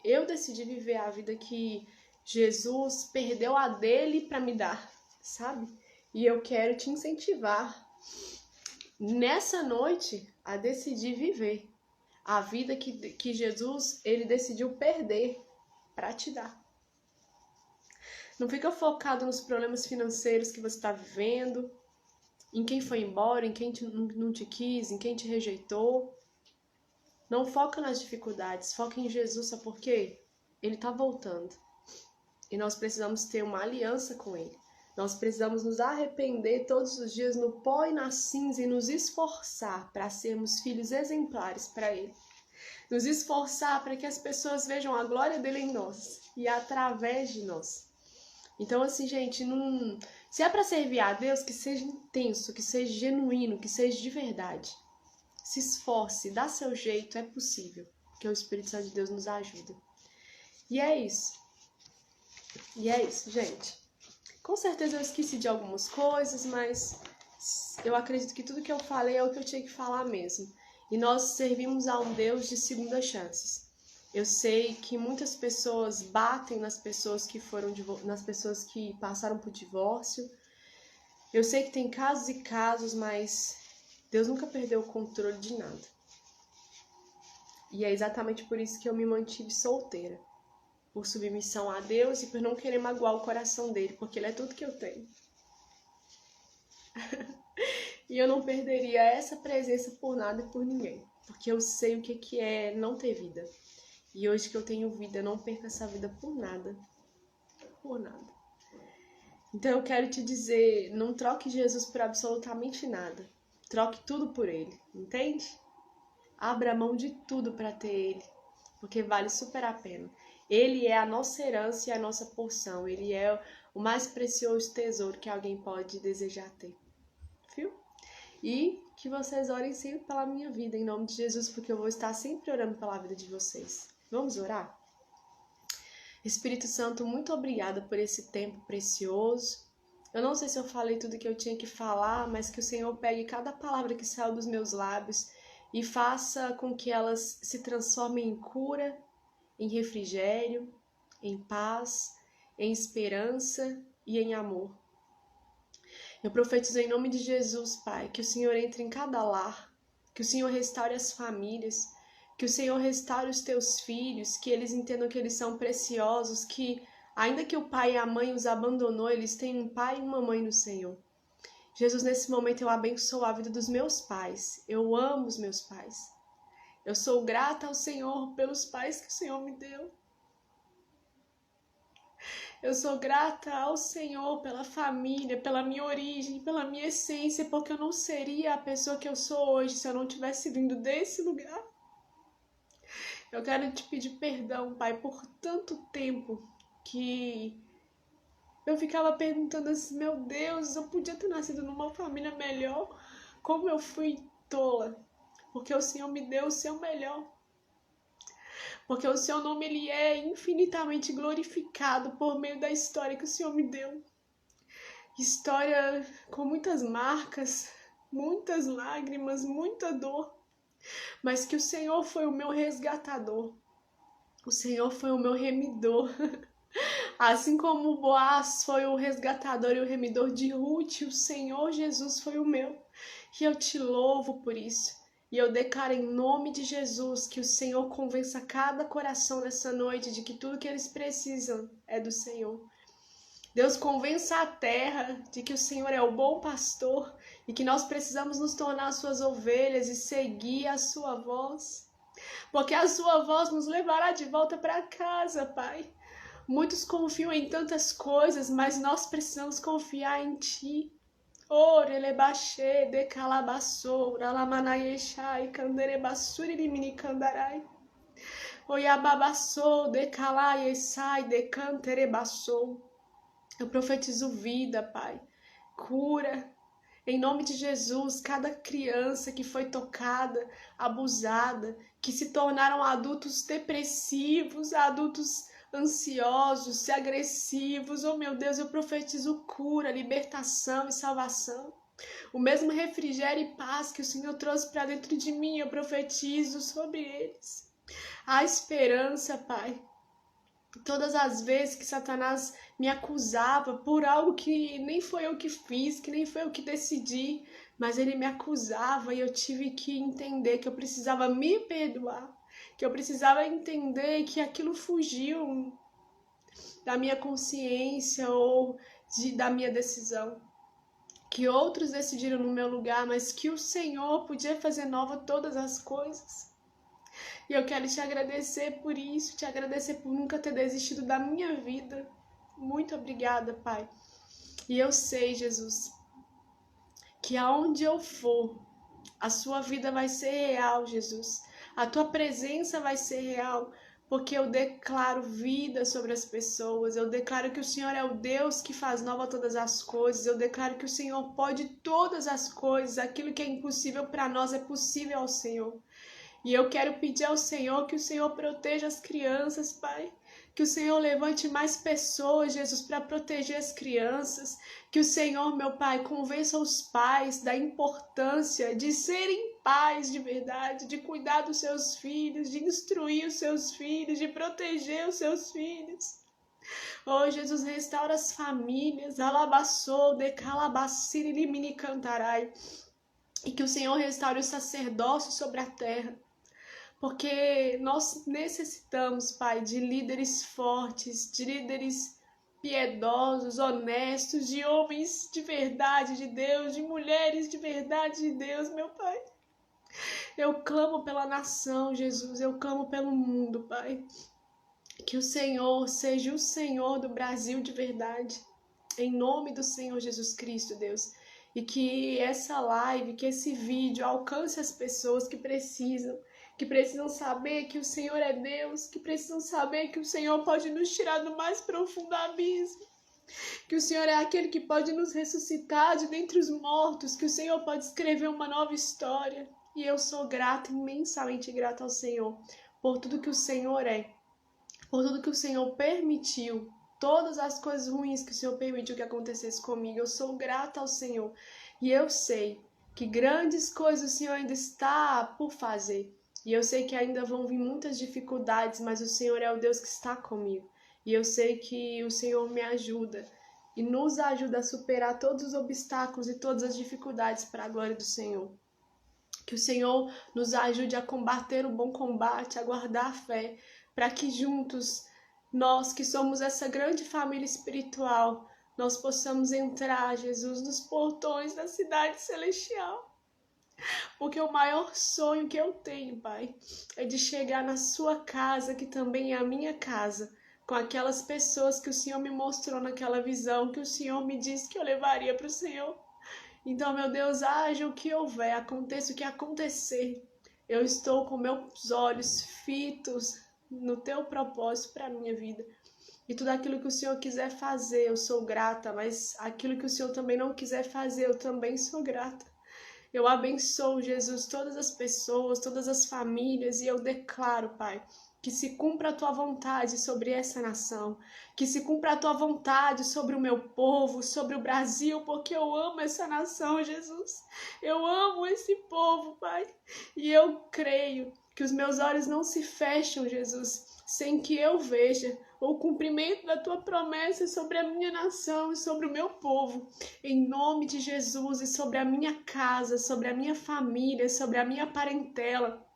Eu decidi viver a vida que Jesus perdeu a dele para me dar, sabe? E eu quero te incentivar nessa noite a decidir viver a vida que Jesus, ele decidiu perder para te dar. Não fica focado nos problemas financeiros que você está vivendo, em quem foi embora, em quem não te quis, em quem te rejeitou. Não foca nas dificuldades, foca em Jesus, sabe por quê? Ele está voltando. E nós precisamos ter uma aliança com ele. Nós precisamos nos arrepender todos os dias no pó e na cinza e nos esforçar para sermos filhos exemplares para ele. Nos esforçar para que as pessoas vejam a glória dele em nós e através de nós. Então, assim, gente, se é para servir a Deus, que seja intenso, que seja genuíno, que seja de verdade. Se esforce, dá seu jeito, é possível, porque o Espírito Santo de Deus nos ajuda. E é isso. Gente. Com certeza eu esqueci de algumas coisas, mas eu acredito que tudo que eu falei é o que eu tinha que falar mesmo. E nós servimos a um Deus de segundas chances. Eu sei que muitas pessoas batem nas pessoas que passaram por divórcio. Eu sei que tem casos e casos, mas Deus nunca perdeu o controle de nada. E é exatamente por isso que eu me mantive solteira. Por submissão a Deus e por não querer magoar o coração dele, porque ele é tudo que eu tenho. E eu não perderia essa presença por nada e por ninguém, porque eu sei o que é não ter vida. E hoje que eu tenho vida, eu não perco essa vida por nada. Por nada. Então eu quero te dizer, não troque Jesus por absolutamente nada. Troque tudo por ele, entende? Abra mão de tudo para ter ele, porque vale super a pena. Ele é a nossa herança e a nossa porção. Ele é o mais precioso tesouro que alguém pode desejar ter. Viu? E que vocês orem sempre pela minha vida, em nome de Jesus, porque eu vou estar sempre orando pela vida de vocês. Vamos orar? Espírito Santo, muito obrigada por esse tempo precioso. Eu não sei se eu falei tudo que eu tinha que falar, mas que o Senhor pegue cada palavra que saiu dos meus lábios e faça com que elas se transformem em cura, em refrigério, em paz, em esperança e em amor. Eu profetizo em nome de Jesus, Pai, que o Senhor entre em cada lar, que o Senhor restaure as famílias, que o Senhor restaure os teus filhos, que eles entendam que eles são preciosos, que ainda que o pai e a mãe os abandonou, eles têm um pai e uma mãe no Senhor. Jesus, nesse momento eu abençoo a vida dos meus pais. Eu amo os meus pais. Eu sou grata ao Senhor pelos pais que o Senhor me deu. Eu sou grata ao Senhor pela família, pela minha origem, pela minha essência, porque eu não seria a pessoa que eu sou hoje se eu não tivesse vindo desse lugar. Eu quero te pedir perdão, Pai, por tanto tempo que eu ficava perguntando assim, meu Deus, eu podia ter nascido numa família melhor, como eu fui tola, porque o Senhor me deu o seu melhor. Porque o seu nome ele é infinitamente glorificado por meio da história que o Senhor me deu. História com muitas marcas, muitas lágrimas, muita dor, mas que o Senhor foi o meu resgatador. O Senhor foi o meu remidor. Assim como Boaz foi o resgatador e o remidor de Ruth, o Senhor Jesus foi o meu. E eu te louvo por isso. E eu declaro em nome de Jesus que o Senhor convença cada coração nessa noite de que tudo que eles precisam é do Senhor. Deus, convença a terra de que o Senhor é o bom pastor e que nós precisamos nos tornar suas ovelhas e seguir a sua voz. Porque a sua voz nos levará de volta para casa, Pai. Muitos confiam em tantas coisas, mas nós precisamos confiar em Ti. Orelebaxê, decalabaçou, ralamanayexai, canderebassuri limini candarai. Oiababaçou, decalaiexai, decanterebaçou. Eu profetizo vida, Pai. Cura. Em nome de Jesus, cada criança que foi tocada, abusada, que se tornaram adultos depressivos, adultos ansiosos, agressivos, oh meu Deus, eu profetizo cura, libertação e salvação. O mesmo refrigério e paz que o Senhor trouxe para dentro de mim, eu profetizo sobre eles. Há esperança, Pai. Todas as vezes que Satanás me acusava por algo que nem foi eu que fiz, que nem foi eu que decidi, mas ele me acusava e eu tive que entender que eu precisava me perdoar, que eu precisava entender que aquilo fugiu da minha consciência ou da minha decisão, que outros decidiram no meu lugar, mas que o Senhor podia fazer nova todas as coisas. E eu quero te agradecer por isso, te agradecer por nunca ter desistido da minha vida. Muito obrigada, Pai. E eu sei, Jesus, que aonde eu for, a sua vida vai ser real, Jesus. A tua presença vai ser real, porque eu declaro vida sobre as pessoas. Eu declaro que o Senhor é o Deus que faz nova todas as coisas. Eu declaro que o Senhor pode todas as coisas. Aquilo que é impossível para nós é possível ao Senhor. E eu quero pedir ao Senhor que o Senhor proteja as crianças, Pai. Que o Senhor levante mais pessoas, Jesus, para proteger as crianças. Que o Senhor, meu Pai, convença os pais da importância de serem pais de verdade, de cuidar dos seus filhos, de instruir os seus filhos, de proteger os seus filhos. Oh, Jesus, restaura as famílias. Alabaçou, decalabaciri, limini cantarai. E que o Senhor restaure o sacerdócio sobre a terra. Porque nós necessitamos, Pai, de líderes fortes, de líderes piedosos, honestos, de homens de verdade de Deus, de mulheres de verdade de Deus, meu Pai. Eu clamo pela nação, Jesus, eu clamo pelo mundo, Pai. Que o Senhor seja o Senhor do Brasil de verdade, em nome do Senhor Jesus Cristo, Deus. E que essa live, que esse vídeo alcance as pessoas que precisam saber que o Senhor é Deus, que precisam saber que o Senhor pode nos tirar do mais profundo abismo, que o Senhor é aquele que pode nos ressuscitar de dentre os mortos, que o Senhor pode escrever uma nova história. E eu sou grata, imensamente grata ao Senhor, por tudo que o Senhor é, por tudo que o Senhor permitiu, todas as coisas ruins que o Senhor permitiu que acontecesse comigo. Eu sou grata ao Senhor e eu sei que grandes coisas o Senhor ainda está por fazer. E eu sei que ainda vão vir muitas dificuldades, mas o Senhor é o Deus que está comigo. E eu sei que o Senhor me ajuda e nos ajuda a superar todos os obstáculos e todas as dificuldades para a glória do Senhor. Que o Senhor nos ajude a combater o bom combate, a guardar a fé, para que juntos, nós que somos essa grande família espiritual, nós possamos entrar, Jesus, nos portões da cidade celestial. Porque o maior sonho que eu tenho, Pai, é de chegar na sua casa, que também é a minha casa, com aquelas pessoas que o Senhor me mostrou naquela visão, que o Senhor me disse que eu levaria para o Senhor. Então, meu Deus, haja o que houver, aconteça o que acontecer, eu estou com meus olhos fitos no teu propósito para a minha vida. E tudo aquilo que o Senhor quiser fazer, eu sou grata, mas aquilo que o Senhor também não quiser fazer, eu também sou grata. Eu abençoo, Jesus, todas as pessoas, todas as famílias, e eu declaro, Pai, que se cumpra a tua vontade sobre essa nação, que se cumpra a tua vontade sobre o meu povo, sobre o Brasil, porque eu amo essa nação, Jesus. Eu amo esse povo, Pai, e eu creio que os meus olhos não se fecham, Jesus, sem que eu veja o cumprimento da tua promessa sobre a minha nação e sobre o meu povo, em nome de Jesus, e sobre a minha casa, sobre a minha família, sobre a minha parentela,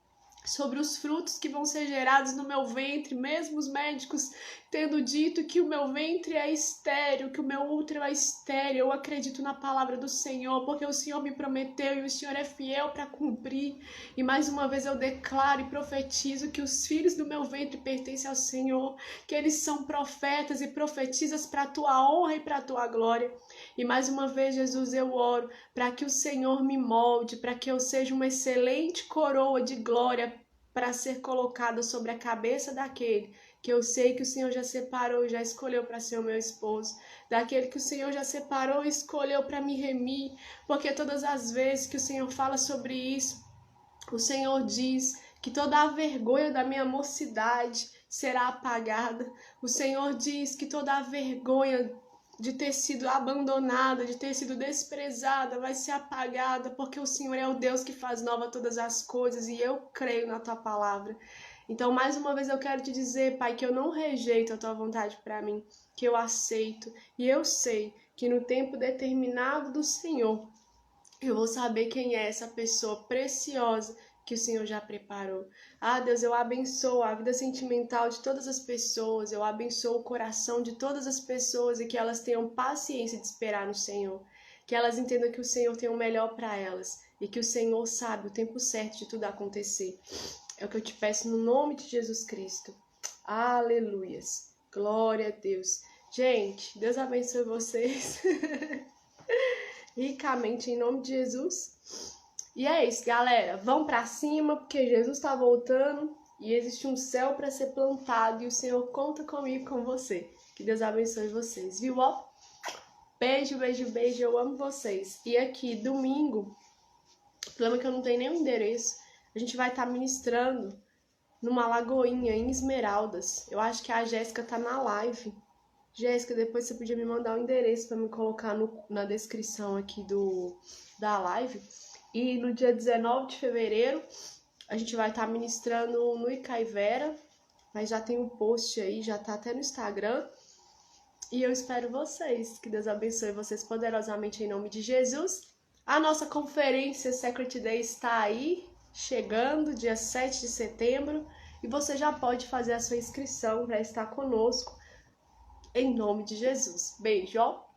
sobre os frutos que vão ser gerados no meu ventre, mesmo os médicos tendo dito que o meu ventre é estéril, que o meu útero é estéril. Eu acredito na palavra do Senhor, porque o Senhor me prometeu e o Senhor é fiel para cumprir. E mais uma vez eu declaro e profetizo que os filhos do meu ventre pertencem ao Senhor, que eles são profetas e profetizas para a tua honra e para a tua glória. E mais uma vez, Jesus, eu oro para que o Senhor me molde, para que eu seja uma excelente coroa de glória para ser colocada sobre a cabeça daquele que eu sei que o Senhor já separou e já escolheu para ser o meu esposo, daquele que o Senhor já separou e escolheu para me remir, porque todas as vezes que o Senhor fala sobre isso, o Senhor diz que toda a vergonha da minha mocidade será apagada. O Senhor diz que toda a vergonha de ter sido abandonada, de ter sido desprezada, vai ser apagada, porque o Senhor é o Deus que faz nova todas as coisas, e eu creio na tua palavra. Então, mais uma vez eu quero te dizer, Pai, que eu não rejeito a tua vontade para mim, que eu aceito, e eu sei que no tempo determinado do Senhor, eu vou saber quem é essa pessoa preciosa que o Senhor já preparou. Ah, Deus, eu abençoo a vida sentimental de todas as pessoas, eu abençoo o coração de todas as pessoas e que elas tenham paciência de esperar no Senhor, que elas entendam que o Senhor tem o melhor para elas e que o Senhor sabe o tempo certo de tudo acontecer. É o que eu te peço no nome de Jesus Cristo. Aleluias. Glória a Deus. Gente, Deus abençoe vocês ricamente em nome de Jesus. E é isso, galera. Vão pra cima, porque Jesus tá voltando e existe um céu para ser plantado e o Senhor conta comigo, com você. Que Deus abençoe vocês, viu? Ó, beijo, beijo, beijo. Eu amo vocês. E aqui, domingo, o problema é que eu não tenho nenhum endereço. A gente vai estar ministrando numa lagoinha em Esmeraldas. Eu acho que a Jéssica tá na live. Jéssica, depois você podia me mandar o endereço para me colocar na descrição aqui da live. E no dia 19 de fevereiro, a gente vai estar ministrando no Icaivera, mas já tem um post aí, já tá até no Instagram. E eu espero vocês. Que Deus abençoe vocês poderosamente em nome de Jesus. A nossa conferência Secret Day está aí, chegando, dia 7 de setembro. E você já pode fazer a sua inscrição para estar conosco. Em nome de Jesus. Beijo, ó.